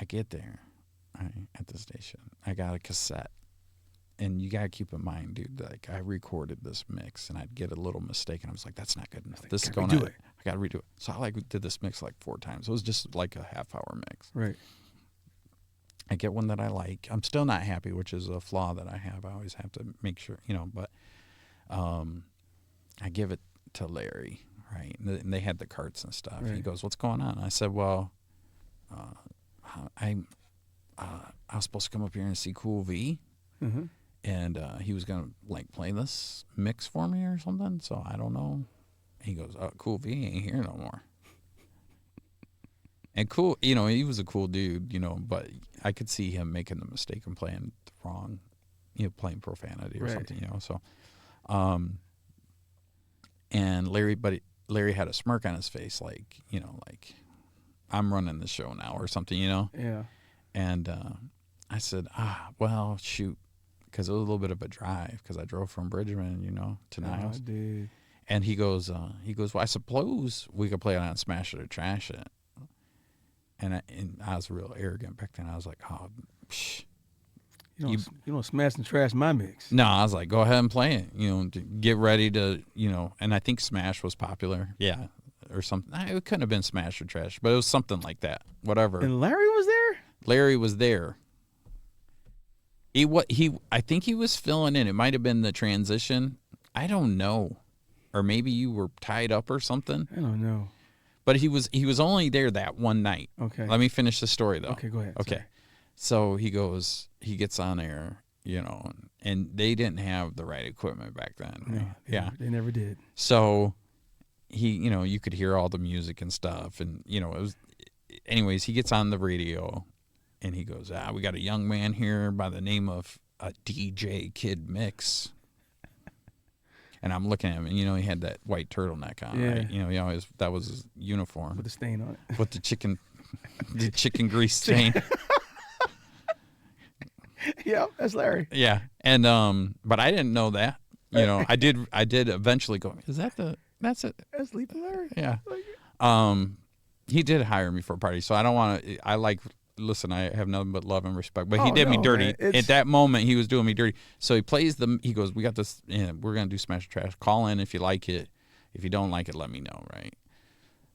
I get there, right, at the station. I got a cassette. And you got to keep in mind, dude, like I recorded this mix and I'd get a little mistake and I was like, that's not good enough. This is going on. I got to redo it. So I did this mix like 4 times. It was just like a half-hour mix.
Right.
I get one that I like. I'm still not happy, which is a flaw that I have. I always have to make sure, but I give it to Larry, right? And they had the carts and stuff. Right. He goes, what's going on? I said, well, I was supposed to come up here and see Cool V. And he was going to play this mix for me or something. So I don't know. He goes, Cool V ain't here no more. And Cool, he was a cool dude, but I could see him making the mistake and playing the wrong, playing profanity or something, So, and Larry had a smirk on his face, like I'm running the show now or something,
Yeah.
And I said, well, shoot, because it was a little bit of a drive because I drove from Bridgman, to Niles.
Dude.
And he goes, well, I suppose we could play it on Smash It or Trash It. And I was real arrogant back then. I was like, oh, psh.
You don't smash and trash my mix.
No, I was like, go ahead and play it. Get ready to, and I think Smash was popular. Yeah. Or something. It couldn't have been Smash or Trash, but it was something like that. Whatever.
And Larry was there?
Larry was there. I think he was filling in. It might have been the transition. I don't know. Or maybe you were tied up or something.
I don't know.
But he was only there that one night.
Okay.
Let me finish the story though.
Okay, go ahead.
Okay. Sorry. So he gets on air, and they didn't have the right equipment back then. Right?
They never did.
So he, you could hear all the music and stuff, and it was. Anyways, he gets on the radio, and he goes, we got a young man here by the name of DJ Kid Mix. And I'm looking at him, and he had that white turtleneck on, right? He always, that was his uniform
with the stain on it,
with the chicken grease stain.
Yeah, that's Larry.
Yeah, and but I didn't know that. I did eventually go. That's it?
That's Leaping Larry.
Yeah. He did hire me for a party, so I don't want to. Listen, I have nothing but love and respect, but he did me dirty. At that moment, he was doing me dirty. So he goes, we got this, we're going to do Smash or Trash. Call in if you like it. If you don't like it, let me know, right?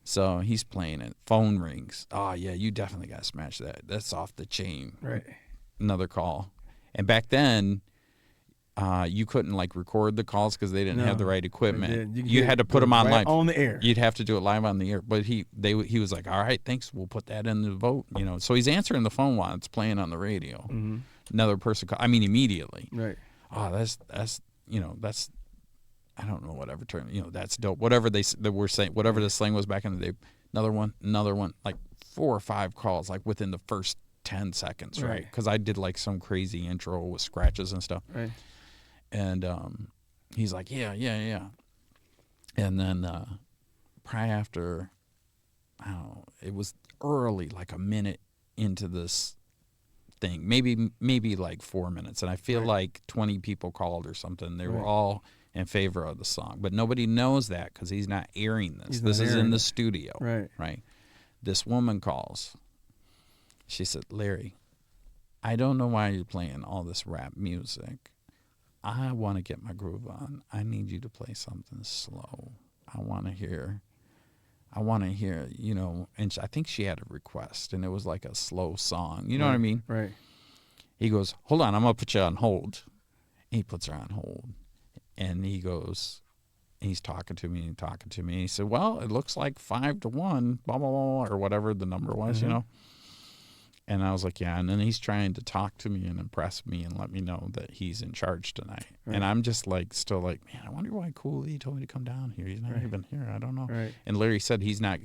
So he's playing it. Phone rings. Oh, yeah, you definitely got to smash that. That's off the chain.
Right.
Another call. And back then, you couldn't record the calls because they didn't have the right equipment. You had to put them on live
on the air.
You'd have to do it live on the air. But he was like, all right, thanks. We'll put that in the vote. So he's answering the phone while it's playing on the radio. Mm-hmm. Another person called. Immediately.
Right.
Oh, that's I don't know whatever term. That's dope. Whatever they were saying. Whatever the slang was back in the day. Another one. Like 4 or 5 calls within the first 10 seconds. Right. Because I did some crazy intro with scratches and stuff.
Right.
And he's like, yeah. And then probably after, I don't know, it was early, a minute into this thing, maybe 4 minutes. And I feel like 20 people called or something. They were all in favor of the song. But nobody knows that because he's not airing this. This is in the studio. Right. This woman calls. She said, Larry, I don't know why you're playing all this rap music. I want to get my groove on. I need you to play something slow. I want to hear, and I think she had a request, and it was a slow song. You know what I mean?
Right.
He goes, hold on, I'm going to put you on hold. He puts her on hold, and he goes, he's talking to me. He said, well, it looks like 5-1, blah, blah, blah, or whatever the number was, And I was like, yeah. And then he's trying to talk to me and impress me and let me know that he's in charge tonight.
Right.
And I'm just like, still like, man, I wonder why Cooley told me to come down here. He's not
Right.
even here. I don't know.
Right.
And Larry said he's not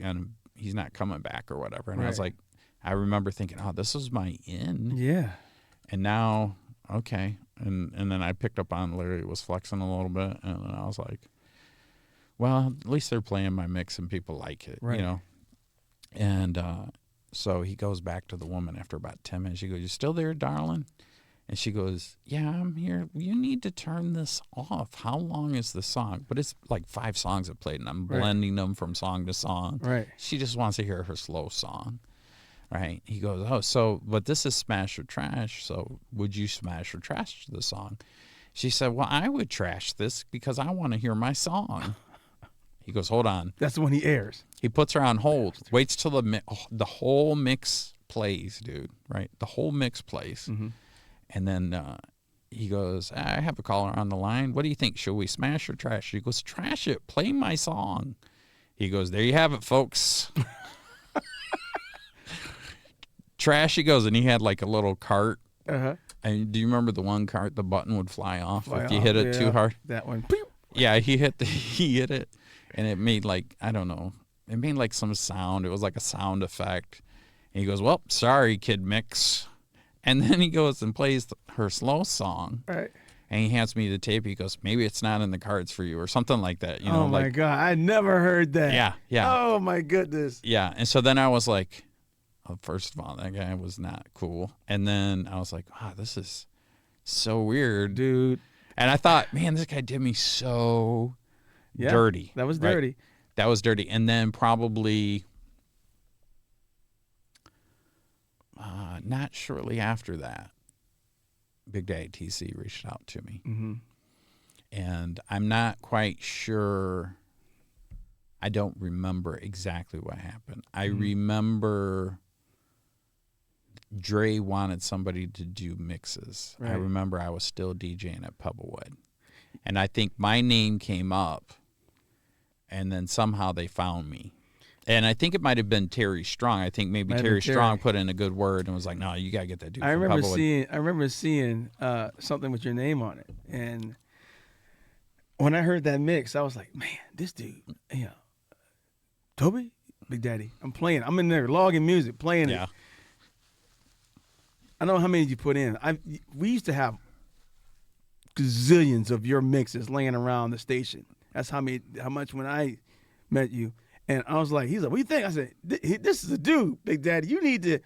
coming back or whatever. And I was
Right.
like, I remember thinking, oh, this was my in.
Yeah.
And now, okay. And then I picked up on Larry was flexing a little bit. And then I was like, well, at least they're playing my mix and people like it,
Right.
you know? And so he goes back to the woman after about 10 minutes. She goes, you still there, darling? And she goes, yeah, I'm here. You need to turn this off. How long is the song? But it's like 5 songs I've played, and I'm
Right.
blending them from song to song.
Right.
She just wants to hear her slow song. Right? He goes, oh, so, but this is smash or trash, so would you smash or trash the song? She said, well, I would trash this because I want to hear my song. He goes, hold on.
That's the one he airs.
He puts her on hold, waits till the whole mix plays, dude, right? The whole mix plays.
Mm-hmm.
And then he goes, I have a caller on the line. What do you think? Should we smash or trash? He goes, trash it. Play my song. He goes, there you have it, folks. Trash, he goes, and he had like a little cart.
Uh-huh.
And do you remember the one cart, the button would fly off
Fly
if you
off,
hit it too hard?
That one. Pew!
Yeah, he hit it, and it made like, I don't know, it made like some sound. It was like a sound effect. And he goes, well, sorry, Kid Mix. And then he goes and plays her slow song.
Right.
And he hands me the tape. He goes, maybe it's not in the cards for you or something like that. You know,
Oh, my
like,
God. I never heard that.
yeah, yeah.
Oh, my goodness.
Yeah. And so then I was like, oh, first of all, that guy was not cool. And then I was like, wow, this is so weird.
Dude.
And I thought, man, this guy did me so
Yeah,
dirty.
That was
right?
dirty.
That was dirty. And then probably not shortly after that, Big Daddy TC reached out to me.
Mm-hmm.
And I'm not quite sure. I don't remember exactly what happened. I remember Dre wanted somebody to do mixes. I
Right.
remember I was still DJing at Pebblewood. And I think my name came up, and then somehow they found me. And I think it might have been Terry Strong. I think maybe
Might have
Terry
been
Strong
Terry.
put in a good word and was like, no, you got to get that dude
I
from
remember
Pebblewood.
seeing something with your name on it. And when I heard that mix, I was like, man, this dude, you know, Toby, Big Daddy, I'm playing. I'm in there logging music, playing
Yeah.
it. I don't know how many you put in. We used to have gazillions of your mixes laying around the station. That's how much when I met you. And I was like, he's like, what do you think? I said, this is a dude, Big Daddy. You need to.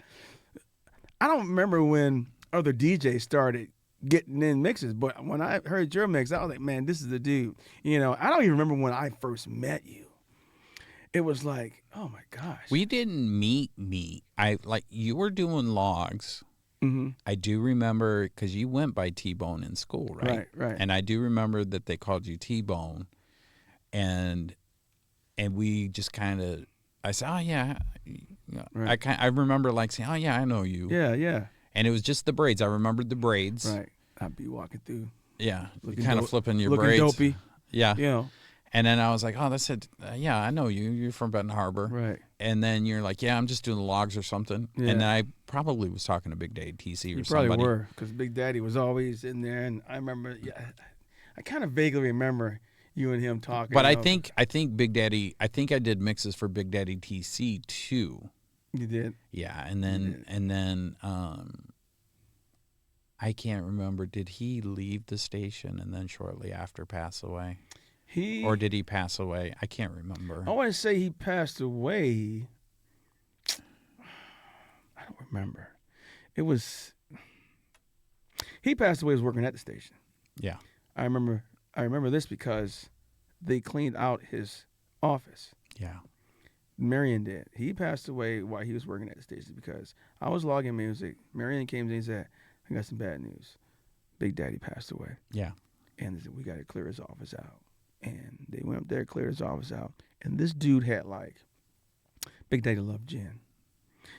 I don't remember when other DJs started getting in mixes, but when I heard your mix, I was like, man, this is the dude. You know, I don't even remember when I first met you. It was like, oh my gosh.
We didn't meet. You were doing logs.
Mm-hmm.
I do remember because you went by T-Bone in school, right?
Right.
And I do remember that they called you T-Bone, and we just kind of, I said, oh yeah,
Right.
I remember like saying, oh yeah, I know you.
Yeah.
And it was just the braids. I remembered the braids.
Right. I'd be walking through.
Yeah,
Looking
kind of
dope-
flipping your
looking
braids.
dopey.
Yeah.
You know.
And then I was like, oh, that's it. Yeah, I know you. You're from Benton Harbor.
Right.
And then you're like, yeah, I'm just doing the logs or something.
Yeah.
And then I probably was talking to Big Daddy TC or
You
somebody.
probably were, because Big Daddy was always in there, and I remember. Yeah, I kind of vaguely remember you and him talking.
But I
you know.
think Big Daddy. I think I did mixes for Big Daddy TC too.
You did.
Yeah, and then I can't remember. Did he leave the station and then shortly after pass away, or did he pass away? I can't remember.
I want to say he passed away. I don't remember. It was. He passed away. He was working at the station.
Yeah.
I remember this because they cleaned out his office.
Yeah.
Marion did. He passed away while he was working at the station because I was logging music. Marion came in and said, I got some bad news. Big Daddy passed away.
Yeah.
And they said, we got to clear his office out. And they went up there, cleared his office out. And this dude had Big Daddy loved gin.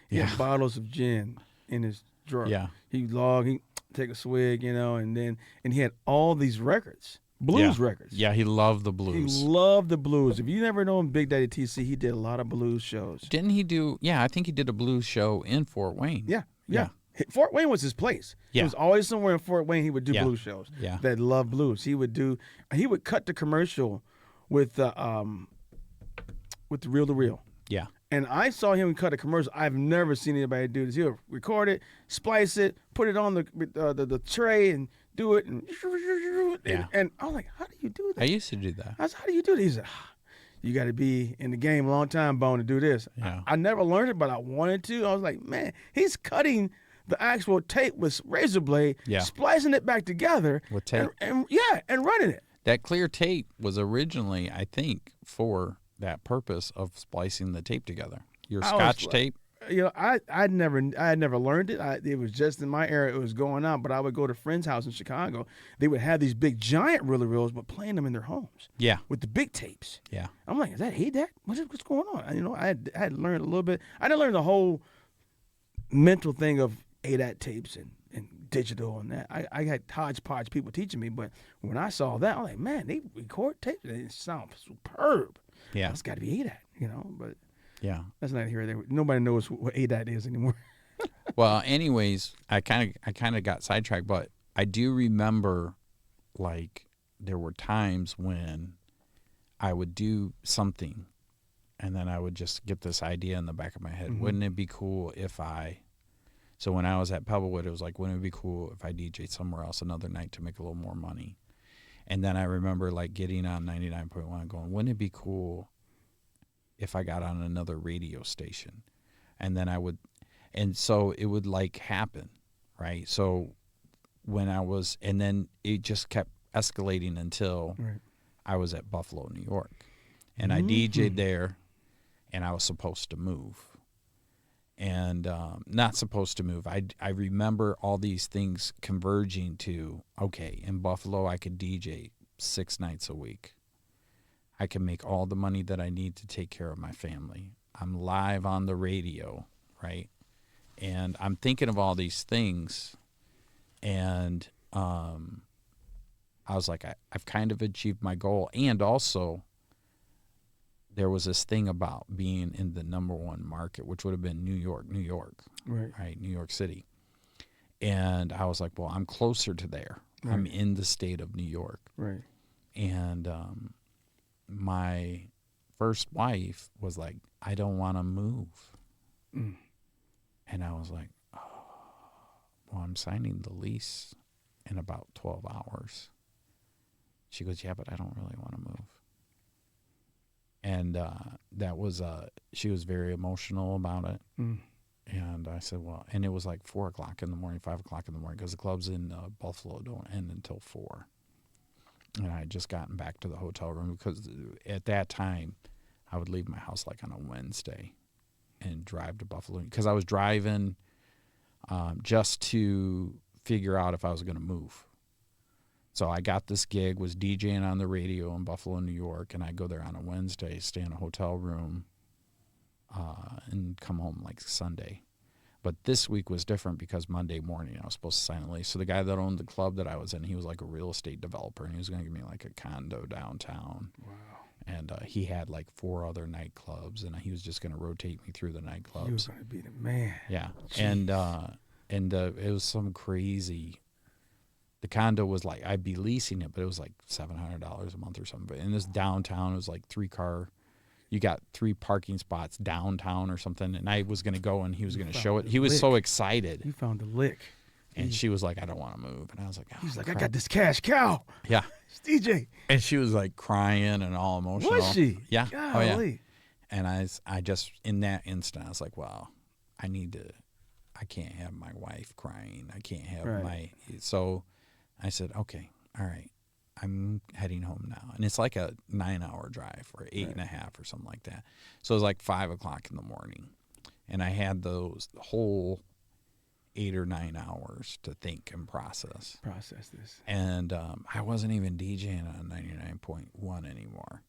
He had bottles of gin in his drawer.
Yeah.
He'd take a swig, and he had all these records. Blues records.
Yeah, he loved the blues.
He loved the blues. If you never know Big Daddy TC, he did a lot of blues shows.
Didn't he do? Yeah, I think he did a blues show in Fort Wayne.
Yeah. Yeah. Fort Wayne was his place.
Yeah.
It was always somewhere in Fort Wayne he would do blues shows.
Yeah.
That loved blues. He would cut the commercial with the reel to reel.
Yeah.
And I saw him cut a commercial. I've never seen anybody do this. He'll record it, splice it, put it on the tray, and do it. And I was like, how do you do that?
I used to do that.
I said, how do you do that? He said, you got to be in the game a long time, Bone, to do this.
Yeah.
I never learned it, but I wanted to. I was like, man, he's cutting the actual tape with razor blade, splicing it back together
with tape,
and running it.
That clear tape was originally, I think, for that purpose of splicing the tape together. Your Scotch tape.
You know, I had never learned it. It was just in my era it was going on. But I would go to friends' house in Chicago. They would have these big giant reel reels, but playing them in their homes.
Yeah,
with the big tapes.
Yeah,
I'm like, is that ADAT? What's going on? You know, I had learned a little bit. I didn't learn the whole mental thing of ADAT tapes and digital and that. I had hodgepodge people teaching me, but when I saw that, I'm like, man, they record tapes and it sounds superb.
Yeah,
it's got to be ADAT, you know. But
yeah,
that's not here or there. Nobody knows what ADAT is anymore.
Well, anyways, I kind of got sidetracked, but I do remember, like, there were times when I would do something, and then I would just get this idea in the back of my head. Mm-hmm. Wouldn't it be cool if I? So when I was at Pebblewood, it was like, wouldn't it be cool if I DJ'd somewhere else another night to make a little more money? And then I remember, like, getting on 99.1 and going, wouldn't it be cool if I got on another radio station? And then so it would, like, happen, right? So when and then it just kept escalating until I was at Buffalo, New York. And I DJ'd there, and I was supposed to move. And not supposed to move. I remember all these things converging to, okay, in Buffalo I could DJ 6 nights a week. I can make all the money that I need to take care of my family. I'm live on the radio, right? And I'm thinking of all these things, and I was like, I've kind of achieved my goal. And also, there was this thing about being in the #1 market, which would have been New York, right? New York City. And I was like, well, I'm closer to there. Right. I'm in the state of New York.
Right.
And my first wife was like, I don't want to move. Mm. And I was like, oh, well, I'm signing the lease in about 12 hours. She goes, yeah, but I don't really want to move. And that was she was very emotional about it. Mm. And I said, well, and it was like 4 o'clock in the morning, 5 o'clock in the morning, because the clubs in Buffalo don't end until 4. And I had just gotten back to the hotel room, because at that time I would leave my house like on a Wednesday and drive to Buffalo, because I was driving just to figure out if I was going to move. So I got this gig, was DJing on the radio in Buffalo, New York, and I'd go there on a Wednesday, stay in a hotel room, and come home like Sunday. But this week was different because Monday morning I was supposed to sign a lease. So the guy that owned the club that I was in, he was like a real estate developer, and he was going to give me like a condo downtown. Wow. And he had like 4 other nightclubs, and he was just going to rotate me through the nightclubs.
You were going to be the man.
Yeah. Jeez. And it was some crazy. The condo was like, I'd be leasing it, but it was like $700 a month or something. But in this downtown, it was like 3-car. You got 3 parking spots downtown or something. And I was going to go, and he was going to show it. He was so excited.
You found the lick.
And she was like, I don't want to move. And I was like, oh,
he's like, crap. I got this cash cow.
Yeah.
It's DJ.
And she was like crying and all emotional.
Was she?
Yeah.
Golly.
Oh, yeah. And I just, in that instant, I was like, wow, I can't have my wife crying. I can't have so I said, okay, all right, I'm heading home now. And it's like a 9-hour drive, or 8.5 or something like that. So it was like 5 o'clock in the morning. And I had the whole 8 or 9 hours to think and process
this.
And I wasn't even DJing on 99.1 anymore.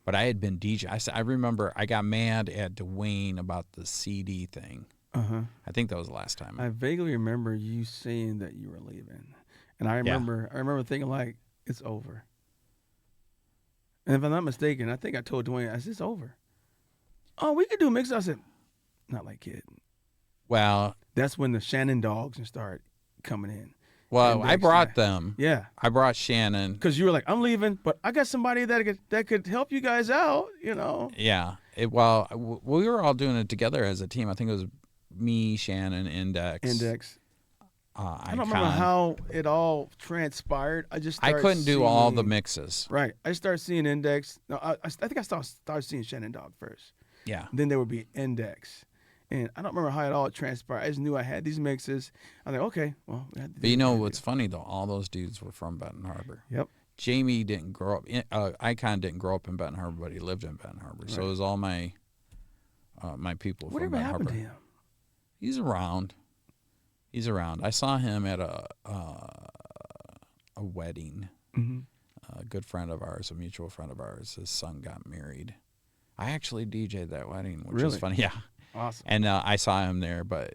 But I had been DJing. I remember I got mad at Dwayne about the CD thing. Uh-huh. I think that was the last time.
I vaguely remember you saying that you were leaving. And I remember thinking, like, it's over. And if I'm not mistaken, I think I told Dwayne, I said, it's over. Oh, we could do a mix. I said, not like Kid.
Well,
that's when the Shannon dogs and start coming in.
Well, I
Index,
brought them.
Yeah.
I brought Shannon.
Because you were like, I'm leaving, but I got somebody that could help you guys out, you know.
Yeah. We were all doing it together as a team. I think it was me, Shannon, Index.
I don't remember how it all transpired.
I couldn't do all the mixes.
Right. I started seeing Index. No, I think I started seeing Shannon Dog first.
Yeah.
Then there would be Index. And I don't remember how it all transpired. I just knew I had these mixes. I'm like, okay, well.
But you know what's funny, though? All those dudes were from Benton Harbor.
Yep.
Jamie didn't grow up. Icon didn't grow up in Benton Harbor, but he lived in Benton Harbor. Right. So it was all my people from Benton Harbor.
What happened to him?
He's around. I saw him at a wedding.
Mm-hmm.
A good friend of ours, a mutual friend of ours, his son got married. I actually DJ'd that wedding, which is funny. Yeah.
Awesome.
And I saw him there, but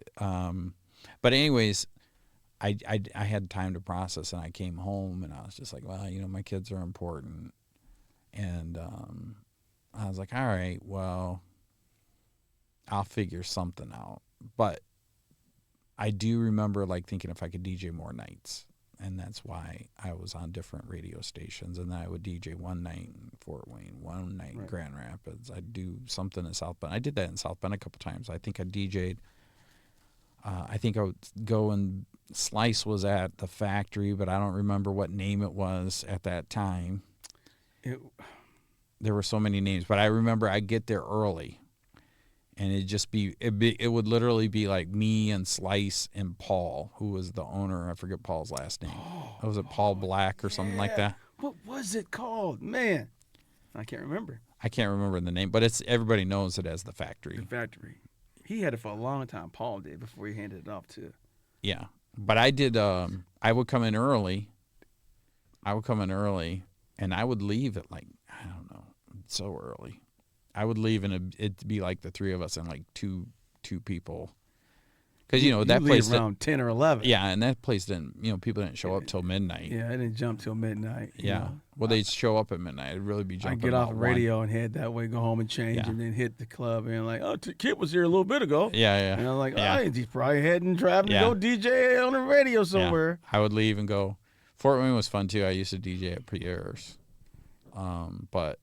anyways, I had time to process, and I came home, and I was just like, well, you know, my kids are important, and I was like, all right, well, I'll figure something out. But I do remember like thinking if I could DJ more nights, and that's why I was on different radio stations, and then I would DJ one night in Fort Wayne, one night in Grand Rapids. I'd do something in South Bend. I did that in South Bend a couple times. I think I DJ'd. I think I would go and Slice was at the factory, but I don't remember what name it was at that time. There were so many names, but I remember I'd get there early. And it would literally be like me and Slice and Paul, who was the owner. I forget Paul's last name. Was it Paul Black or something like that?
What was it called? Man, I can't remember.
I can't remember the name, but everybody knows it as the factory.
The factory. He had it for a long time. Paul did before he handed it off to.
Yeah, but I did. I would come in early. And I would leave at like, I don't know, so early. I would leave, and it'd be like the three of us and like two people, because that place
around 10 or 11.
Yeah, and that place didn't. People didn't show up till midnight.
Yeah, I didn't jump till midnight.
Yeah, well, they'd show up at midnight. It'd really be jumping.
I get off the radio and head that way, go home and change, and then hit the club and like, oh, Kid was here a little bit ago.
Yeah, yeah.
And I'm like, he's probably heading driving to go DJ on the radio somewhere.
Yeah. I would leave and go. Fort Wayne was fun too. I used to DJ at Pierre's, but.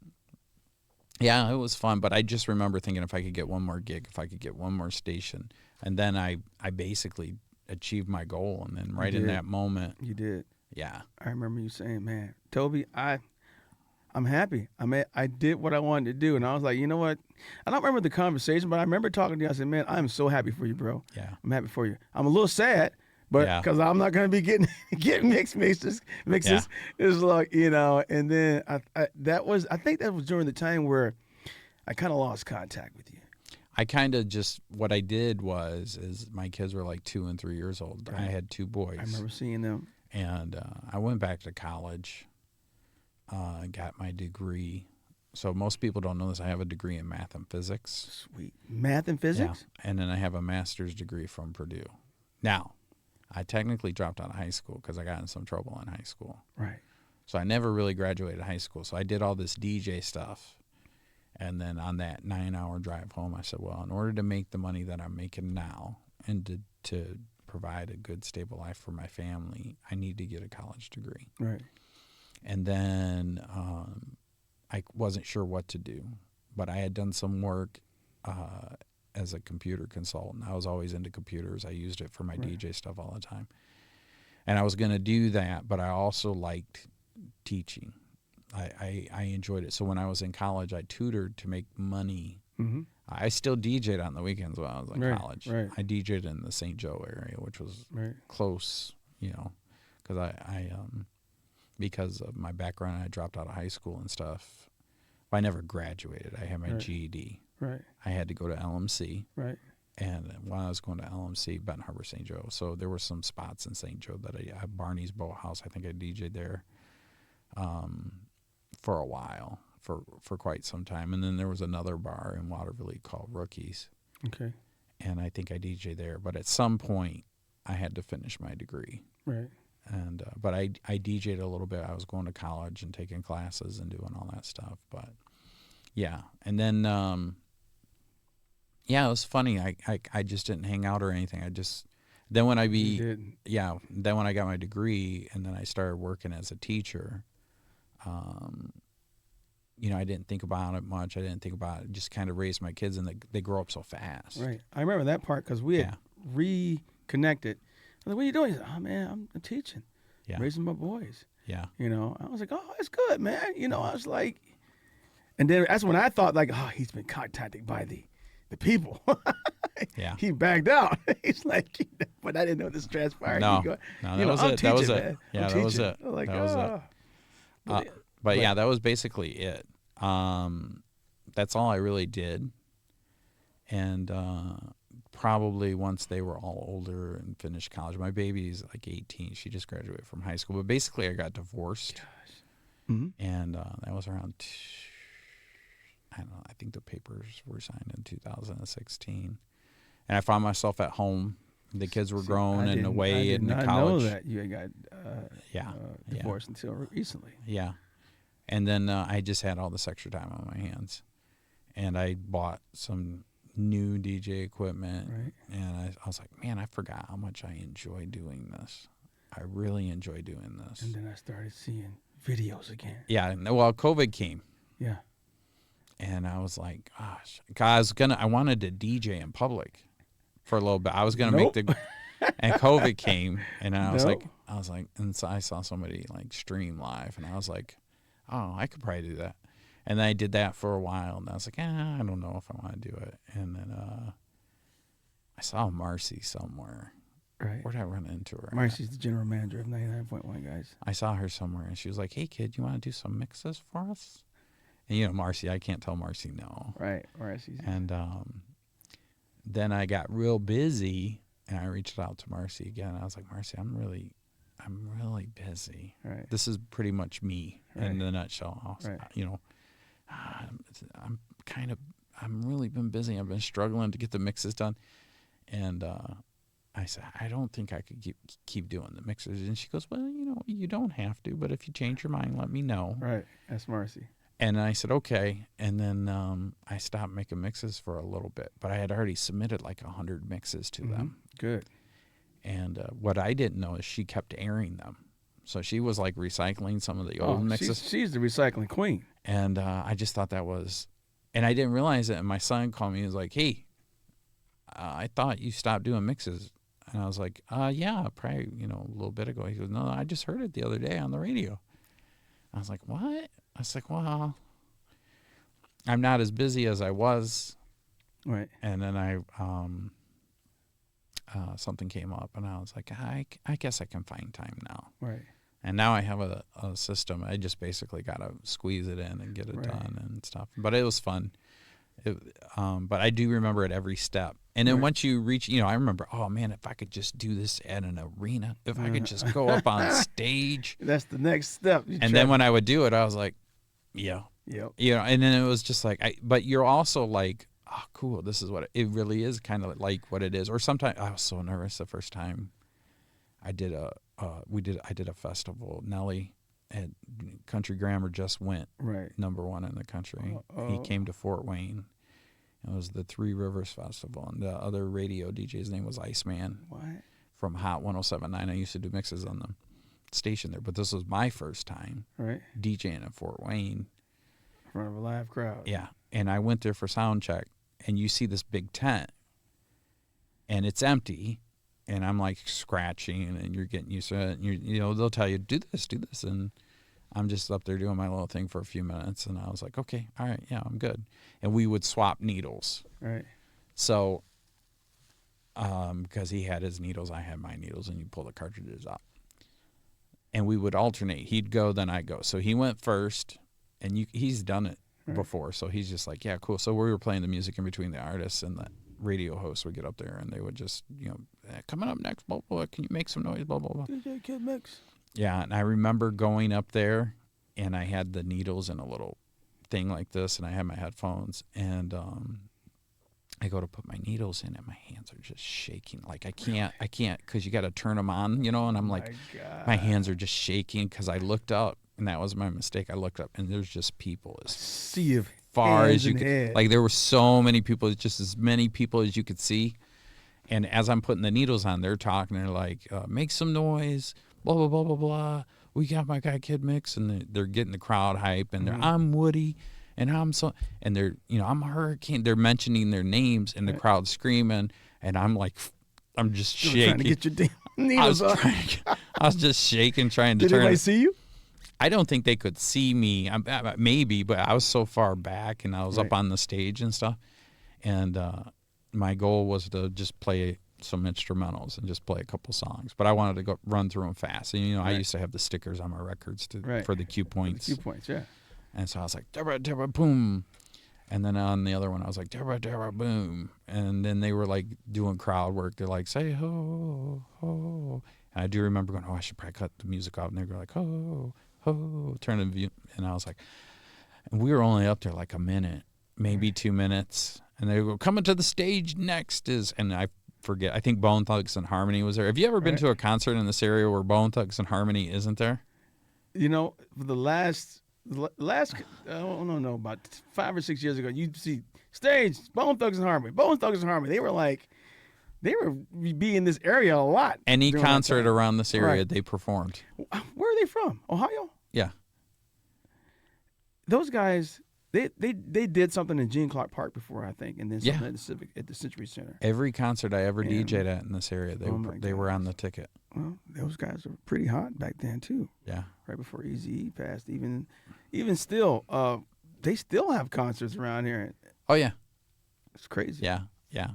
Yeah, it was fun, but I just remember thinking if I could get one more gig, if I could get one more station, and then I basically achieved my goal, and then in that moment.
You did.
Yeah.
I remember you saying, man, Toby, I'm happy. I did what I wanted to do, and I was like, you know what? I don't remember the conversation, but I remember talking to you. I said, man, I'm so happy for you, bro.
Yeah.
I'm happy for you. I'm a little sad. But because I'm not going to be getting mixes, it's like, and then I think that was during the time where I kind of lost contact with you.
I kind of what I did is my kids were like 2 and 3 years old. Right. I had 2 boys.
I remember seeing them.
And I went back to college, got my degree. So most people don't know this. I have a degree in math and physics.
Sweet. Math and physics?
Yeah. And then I have a master's degree from Purdue. Now, I technically dropped out of high school because I got in some trouble in high school.
Right.
So I never really graduated high school. So I did all this DJ stuff. And then on that 9-hour drive home, I said, well, in order to make the money that I'm making now and to provide a good, stable life for my family, I need to get a college degree.
Right.
And then I wasn't sure what to do. But I had done some work as a computer consultant. I was always into computers. I used it for my DJ stuff all the time. And I was going to do that, but I also liked teaching. I enjoyed it. So when I was in college, I tutored to make money.
Mm-hmm.
I still DJ'd on the weekends when I was in college.
Right.
I DJ'd in the St. Joe area, which was close, because because of my background, I dropped out of high school and stuff. But I never graduated. I had my GED.
Right.
I had to go to LMC.
Right.
And when I was going to LMC, Benton Harbor, St. Joe, so there were some spots in St. Joe that I Barney's Boathouse. I think I DJ'd there for a while, for quite some time. And then there was another bar in Waterville called Rookies.
Okay.
And I think I DJ'd there. But at some point, I had to finish my degree.
Right.
And but I DJ'd a little bit. I was going to college and taking classes and doing all that stuff. But yeah, and then Yeah, it was funny. I just didn't hang out or anything. I just then when I
You didn't.
then when I got my degree and then I started working as a teacher, um, I didn't think about it much. I didn't think about it. Just kind of raised my kids, and they grow up so fast.
Right. I remember that part because we had reconnected. I was like, what are you doing? He said, oh, man, I'm teaching.
Yeah.
Raising my boys.
Yeah.
I was like, oh, that's good, man. I was like, and then that's when I thought, like, oh, he's been contacted by the people.
Yeah.
He backed out. He's like, but I didn't know this transpired.
No,
That
was
I'm
it.
Teaching,
That was
man.
it. Yeah,
I'm
that
teaching.
was it.
I was like,
That was it. But yeah, that was basically it. That's all I really did. And probably once they were all older and finished college, my baby's like 18. She just graduated from high school. But basically, I got divorced.
Mm-hmm.
And that was around, I don't know, I think the papers were signed in 2016. And I found myself at home. The kids were grown and away in college.
I know that you got divorced until recently.
Yeah. And then I just had all this extra time on my hands. And I bought some new DJ equipment.
Right.
And I was like, man, I forgot how much I enjoy doing this. I really enjoy doing this.
And then I started seeing videos again.
Yeah. Well, COVID came.
Yeah.
And I was like, gosh, I wanted to DJ in public for a little bit. I was going to make and COVID came, and I was like, and so I saw somebody like stream live, and I was like, oh, I could probably do that. And then I did that for a while, and I was like, I don't know if I want to do it. And then I saw Marcy somewhere.
Right.
Where did I run into her?
Marcy's the general manager of 99.1, guys.
I saw her somewhere, and she was like, hey, kid, you want to do some mixes for us? And, Marcy, I can't tell Marcy no.
Right. Marcy's.
And then I got real busy, and I reached out to Marcy again. I was like, Marcy, I'm really busy.
Right.
This is pretty much me in a nutshell. I was, I'm really been busy. I've been struggling to get the mixes done. And I said, I don't think I could keep doing the mixes. And she goes, well, you don't have to, but if you change your mind, let me know.
Right. That's Marcy.
And I said, okay. And then I stopped making mixes for a little bit. But I had already submitted like 100 mixes to them.
Good.
And what I didn't know is she kept airing them. So she was like recycling some of the old mixes.
She's the recycling queen.
And I just thought that was, and I didn't realize it. And my son called me and was like, hey, I thought you stopped doing mixes. And I was like, yeah, probably, a little bit ago. He goes, no, I just heard it the other day on the radio. I was like, what? I was like, well, I'm not as busy as I was.
Right.
And then something came up, and I was like, I guess I can find time now.
Right.
And now I have a system. I just basically got to squeeze it in and get it done and stuff. But it was fun. But I do remember at every step. And then once you reach, I remember, oh, man, if I could just do this at an arena, if I could just go up on stage.
That's the next step.
Then when I would do it, I was like, yeah.
Yep.
And then it was just like, but you're also like, oh, cool, this is what it really is, kind of like what it is. Or sometimes I was so nervous the first time I did I did a festival. Nelly at Country Grammar just went #1 in the country. He came to Fort Wayne. It was the Three Rivers Festival, and the other radio DJ's name was Iceman.
What?
From Hot 107.9. I used to do mixes on the station there, but this was my first time DJing at Fort Wayne.
In front of a live crowd.
Yeah, and I went there for sound check, and you see this big tent, and it's empty, and I'm like scratching, and you're getting used to it. And they'll tell you, do this, and I'm just up there doing my little thing for a few minutes, and I was like, okay, all right, yeah, I'm good. And we would swap needles.
Right.
So, because he had his needles, I had my needles, and you pull the cartridges out. And we would alternate. He'd go, then I'd go. So he went first, and he's done it before, so he's just like, yeah, cool. So we were playing the music in between the artists, and the radio hosts would get up there, and they would just, coming up next, blah, blah, blah, can you make some noise, blah, blah, blah.
DJ Kid Mix.
Yeah, and I remember going up there, and I had the needles in a little thing like this, and I had my headphones, and I go to put my needles in, and my hands are just shaking. Like I can't, because you got to turn them on, and I'm like, my hands are just shaking because I looked up, and that was my mistake. I looked up, and there's just people.
Sea of
far
Hands
as you
in
could.
head.
Like there were so many people, just as many people as you could see. And as I'm putting the needles on, they're talking. They're like, make some noise, blah, blah, blah, blah, blah. We got my guy Kid Mix. And they're getting the crowd hype. And I'm Woody. And I'm so, and they're, I'm a Hurricane. They're mentioning their names and the crowd screaming. And I'm like, I'm just shaking.
Trying to get your damn needles on.
I was just shaking, trying to
Did
turn
anybody
it.
see you?
I don't think they could see me. Maybe, but I was so far back and I was up on the stage and stuff. And my goal was to just play some instrumentals and just play a couple songs. But I wanted to go run through them fast. And, I used to have the stickers on my records for the cue points.
The cue points, yeah.
And so I was like, dabba, dabba, boom. And then on the other one, I was like, dabba, dabba, boom. And then they were like doing crowd work. They're like, say ho, ho. And I do remember going, I should probably cut the music off. And they were like, ho, ho, turn the view. And I was like, and we were only up there like a minute, maybe 2 minutes. And they go, coming to the stage next is, and I forget, I think Bone Thugs and Harmony was there. Have you ever been to a concert in this area where Bone Thugs and Harmony isn't there?
For the last, I don't know, about 5 or 6 years ago, you'd see stage, Bone Thugs and Harmony, Bone Thugs and Harmony. They were be in this area a lot.
Any concert around this area, they performed.
Where are they from? Ohio?
Yeah.
Those guys, they did something in Gene Clark Park before, I think, and then something at the Century Center.
Every concert I ever DJ'd at in this area, they were on the ticket.
Well, those guys were pretty hot back then too.
Yeah.
Right before Eazy-E passed, even still, they still have concerts around here.
Oh yeah.
It's crazy.
Yeah, yeah.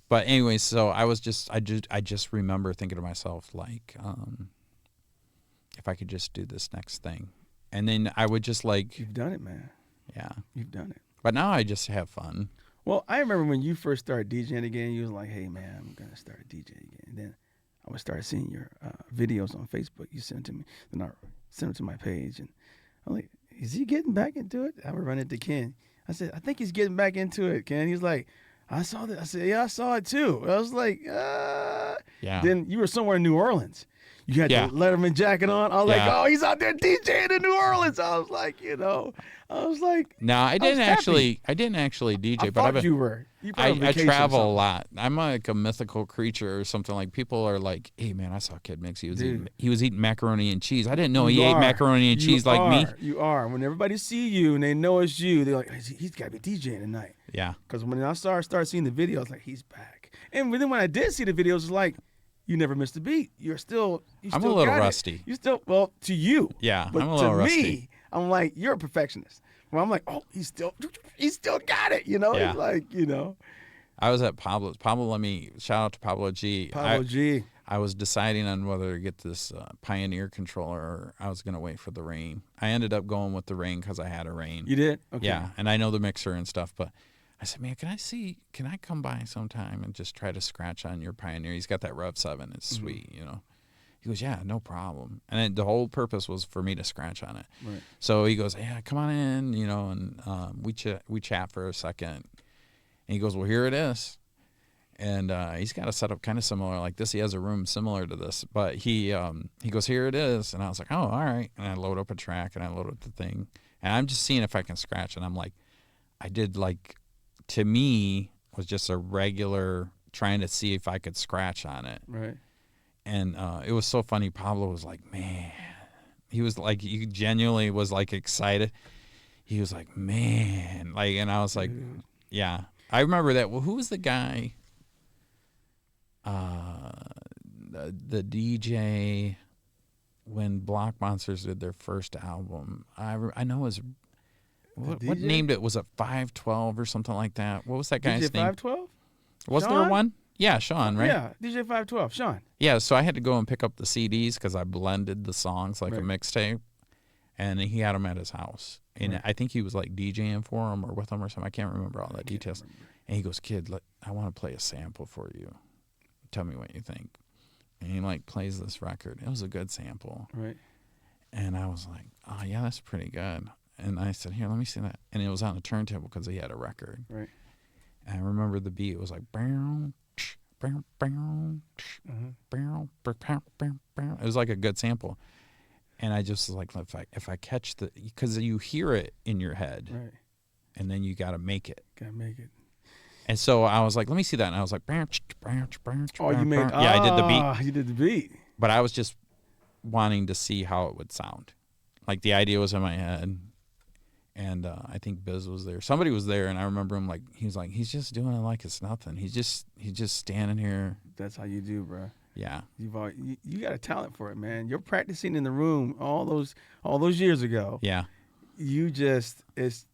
But anyway, so I just remember thinking to myself like, if I could just do this next thing, and then I would just like.
You've done it, man.
Yeah.
You've done it.
But now I just have fun.
Well, I remember when you first started DJing again, you was like, hey, man, I'm going to start DJing again. And then I would start seeing your videos on Facebook. You sent them to me. Then I sent them to my page. And I'm like, is he getting back into it? I would run into Ken. I said, I think he's getting back into it, Ken. He's like, I saw that. I said, yeah, I saw it too. I was like,
Yeah.
Then you were somewhere in New Orleans. You had the Letterman jacket on. I was like, oh, he's out there DJing in New Orleans. I was like,
no, I didn't actually DJ,
I
but
thought you were. You probably
I
vacation or
travel a
something.
lot. I'm like a mythical creature or something. Like people are like, hey man, I saw Kid Mix. He was eating macaroni and cheese. I didn't know he ate macaroni and cheese like me.
You are. When everybody see you and they know it's you, they're like, he's got to be DJing tonight.
Yeah.
Because when I started seeing the videos, like he's back. And then when I did see the videos, it's like, you never missed a beat. I'm
a little rusty.
Well, to you.
Yeah,
but
I'm a little rusty.
To me, I'm like, you're a perfectionist. Well, I'm like, oh, he's still got it.
Yeah.
It's like,
I was at Pablo's. Pablo, let me shout out to Pablo G. I was deciding on whether to get this Pioneer controller or I was going to wait for the Rain. I ended up going with the Rain because I had a Rain.
You did? Okay.
Yeah, and I know the mixer and stuff, but I said, man, can I come by sometime and just try to scratch on your Pioneer? He's got that Rev 7. It's sweet, He goes, yeah, no problem. And then the whole purpose was for me to scratch on it.
Right.
So he goes, yeah, come on in, and we chat for a second. And he goes, well, here it is. And he's got a setup kind of similar like this. He has a room similar to this. But he goes, here it is. And I was like, oh, all right. And I load up a track, and I load up the thing. And I'm just seeing if I can scratch. And I'm like, I did like, to me, was just a regular trying to see if I could scratch on it.
Right.
And it was so funny. Pablo was like, man. He was like, he genuinely was like excited. He was like, man. Like, and I was like, yeah. I remember that. Well, who was the guy? The DJ when Block Monsters did their first album. I know it was what named it? Was it 512 or something like that? What was that guy's
DJ
name?
512?
Was there one? Yeah, Sean, right?
Yeah, DJ 512, Sean.
Yeah, so I had to go and pick up the CDs because I blended the songs like a mixtape, and he had them at his house. And I think he was like DJing for him or with him or something. I can't remember all the details. And he goes, kid, I want to play a sample for you. Tell me what you think. And he like plays this record. It was a good sample.
Right. And
I was like, oh, yeah, that's pretty good. And I said, here, let me see that. And it was on a turntable because he had a record.
Right.
And I remember the beat. It was like, bow, bow, bow, bow, bow, bow. It was like a good sample. And I just was like, if I catch because you hear it in your head.
Right.
and then you got to make it.
Gotta make it.
And so I was like, let me see that. And I was like, branch.
Oh, you made.
Yeah, I did the beat.
You did the beat.
But I was just wanting to see how it would sound. Like the idea was in my head. And I think Biz was there. Somebody was there, and I remember him he's just doing it like it's nothing. He's just standing here.
That's how you do, bro.
Yeah.
You got a talent for it, man. You're practicing in the room all those years ago.
Yeah.
You just it's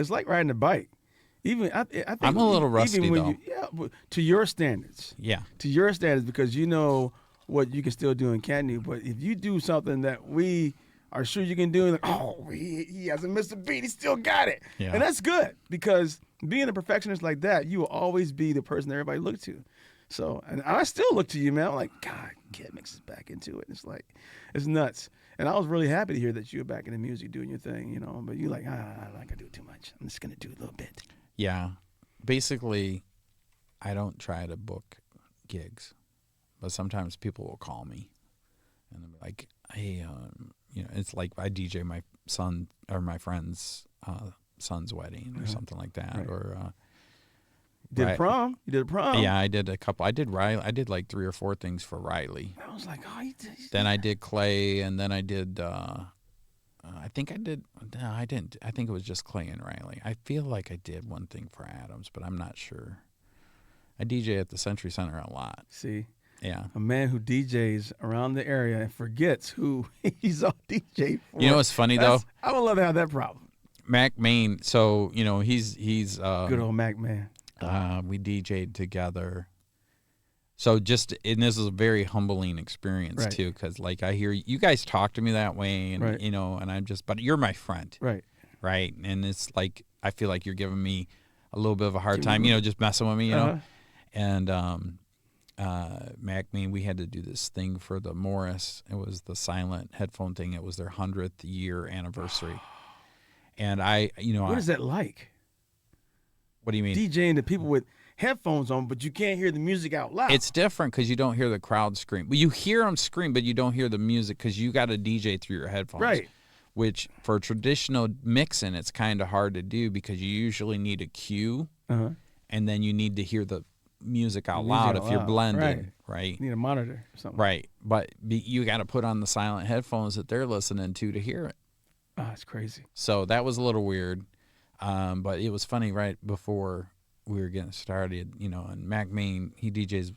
like riding a bike. Even I think
I'm a little rusty
even when
though.
To your standards.
Yeah.
To your standards, because you know what you can still do and can't do. But if you do something that we are sure you can do, like, oh, he hasn't missed a beat, he still got it.
Yeah.
And that's good, because being a perfectionist like that, you will always be the person that everybody looks to. So, and I still look to you, man. I'm like, God, Kid mixes back into it. It's like, it's nuts. And I was really happy to hear that you were back in the music doing your thing, you know. But you're like, I like to do too much. I'm just going to do a little bit.
Yeah. Basically, I don't try to book gigs, but sometimes people will call me and they'll be like, hey, it's like I DJ my son or my friend's son's wedding or something like that.
Right.
Or
did prom? You did a prom?
Yeah, I did a couple. I did Riley. I did like 3 or 4 things for Riley.
I was like, oh, you did.
Then I did Clay, and then I did. I think I did. No, I didn't. I think it was just Clay and Riley. I feel like I did one thing for Adams, but I'm not sure. I DJ at the Century Center a lot.
See.
Yeah.
A man who DJs around the area and forgets who he's on DJ for.
You know what's funny though?
I would love to have that problem.
Mac Main. So he's
Good old Mac man.
We DJ'd together. So and this is a very humbling experience too, because like I hear you guys talk to me that way, and and I'm just, but you're my friend, right? And it's like I feel like you're giving me a little bit of a hard time, just messing with me, And Mac Main, we had to do this thing for the Morris. It was the silent headphone thing. It was their 100th year anniversary, and
what is that like?
What do you mean?
DJing to people with headphones on, but you can't hear the music out loud.
It's different because you don't hear the crowd scream. But you hear them scream, but you don't hear the music because you got to DJ through your headphones.
Right.
Which for traditional mixing, it's kind of hard to do because you usually need a cue, and then you need to hear the music out loud if you're blending, right?
You need a monitor or something.
Right. But you got to put on the silent headphones that they're listening to hear it.
Oh, it's crazy.
So that was a little weird. But it was funny right before we were getting started, and Mac Main, he DJs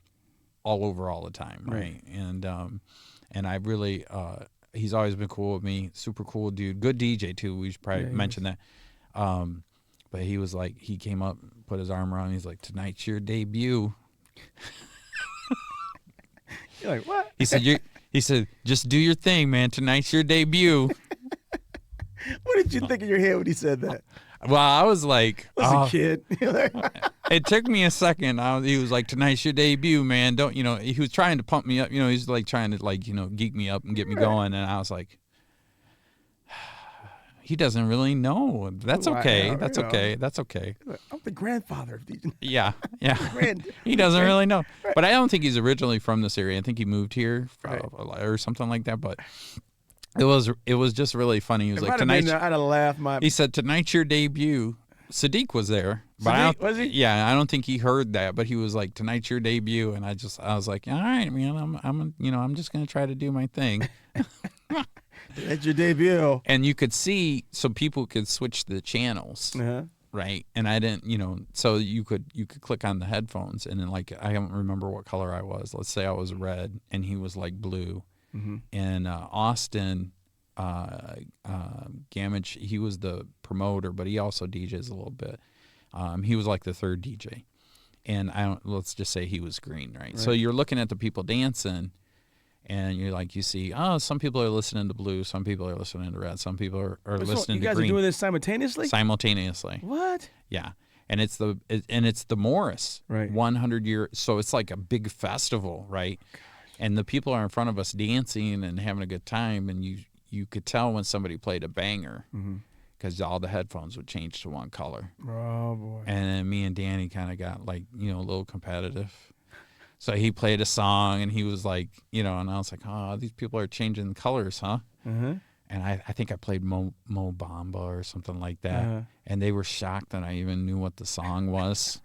all over all the time, right? And I really, he's always been cool with me, super cool dude, good DJ too. We should probably mention that. But he was like, he came up, put his arm around me, he's like, tonight's your debut.
You're like, what?
He said, just do your thing, man. Tonight's your debut.
What did you think in your head when he said that?
Well, I was like,
a kid.
It took me a second. He was like, tonight's your debut, man. Don't, he was trying to pump me up. He's like trying to geek me up and get me going. And I was like, he doesn't really know. That's okay. That's okay. That's okay.
I'm the grandfather of these.
Yeah. He doesn't really know. But I don't think he's originally from this area. I think he moved here or something like that. But it was just really funny. He was like, tonight.
I'd have laughed.
He said, tonight's your debut. Sadiq was there.
But was he?
Yeah, I don't think he heard that, but he was like, tonight's your debut. And I was like, all right, man, I'm just going to try to do my thing.
That's your debut.
And you could see, so people could switch the channels, right? And I didn't, so you could click on the headphones, and then I don't remember what color I was. Let's say I was red, and he was like blue. And Austin Gamage, he was the promoter, but he also DJs a little bit. He was like the third DJ, and let's just say he was green, right? So you're looking at the people dancing. And you see, some people are listening to blue, some people are listening to red, some people are listening to green.
You guys are doing this simultaneously?
Simultaneously.
What?
Yeah, and it's the Morris 100 year. So it's like a big festival, right? Gosh. And the people are in front of us dancing and having a good time, and you could tell when somebody played a banger because all the headphones would change to one color.
Oh boy!
And then me and Danny kind of got a little competitive. So he played a song, and he was like, and I was like, oh, these people are changing colors, huh? And and I think I played Mo Bamba or something like that,
Uh-huh.
and they were shocked that I even knew what the song was.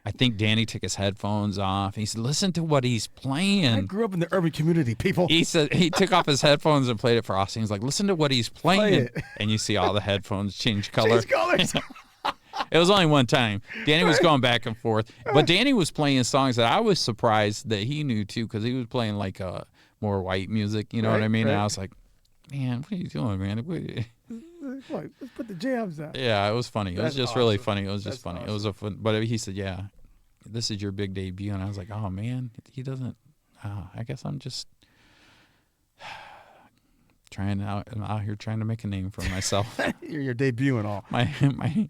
I think Danny took his headphones off. He said, "Listen to what he's
I
playing."
grew up in the urban community, people.
He said he took off his headphones and played it for Austin. He's like, "Listen to what he's playing,"
it.
and you see all the headphones change color.
Change colors.
It was only one time. Danny was going back and forth, but Danny was playing songs that I was surprised that he knew too, because he was playing like more white music. You know what I mean? And I was like, "Man, what are you doing, man?"
What? Let's put the jams out.
Yeah, it was funny. It was
That's
just really
awesome.
funny. It was
That's
just funny.
awesome.
It was a fun. But he said, "Yeah, this is your big debut," and I was like, "Oh man, he doesn't." I guess I'm just I'm out here trying to make a name for myself.
You're your debut and all.
my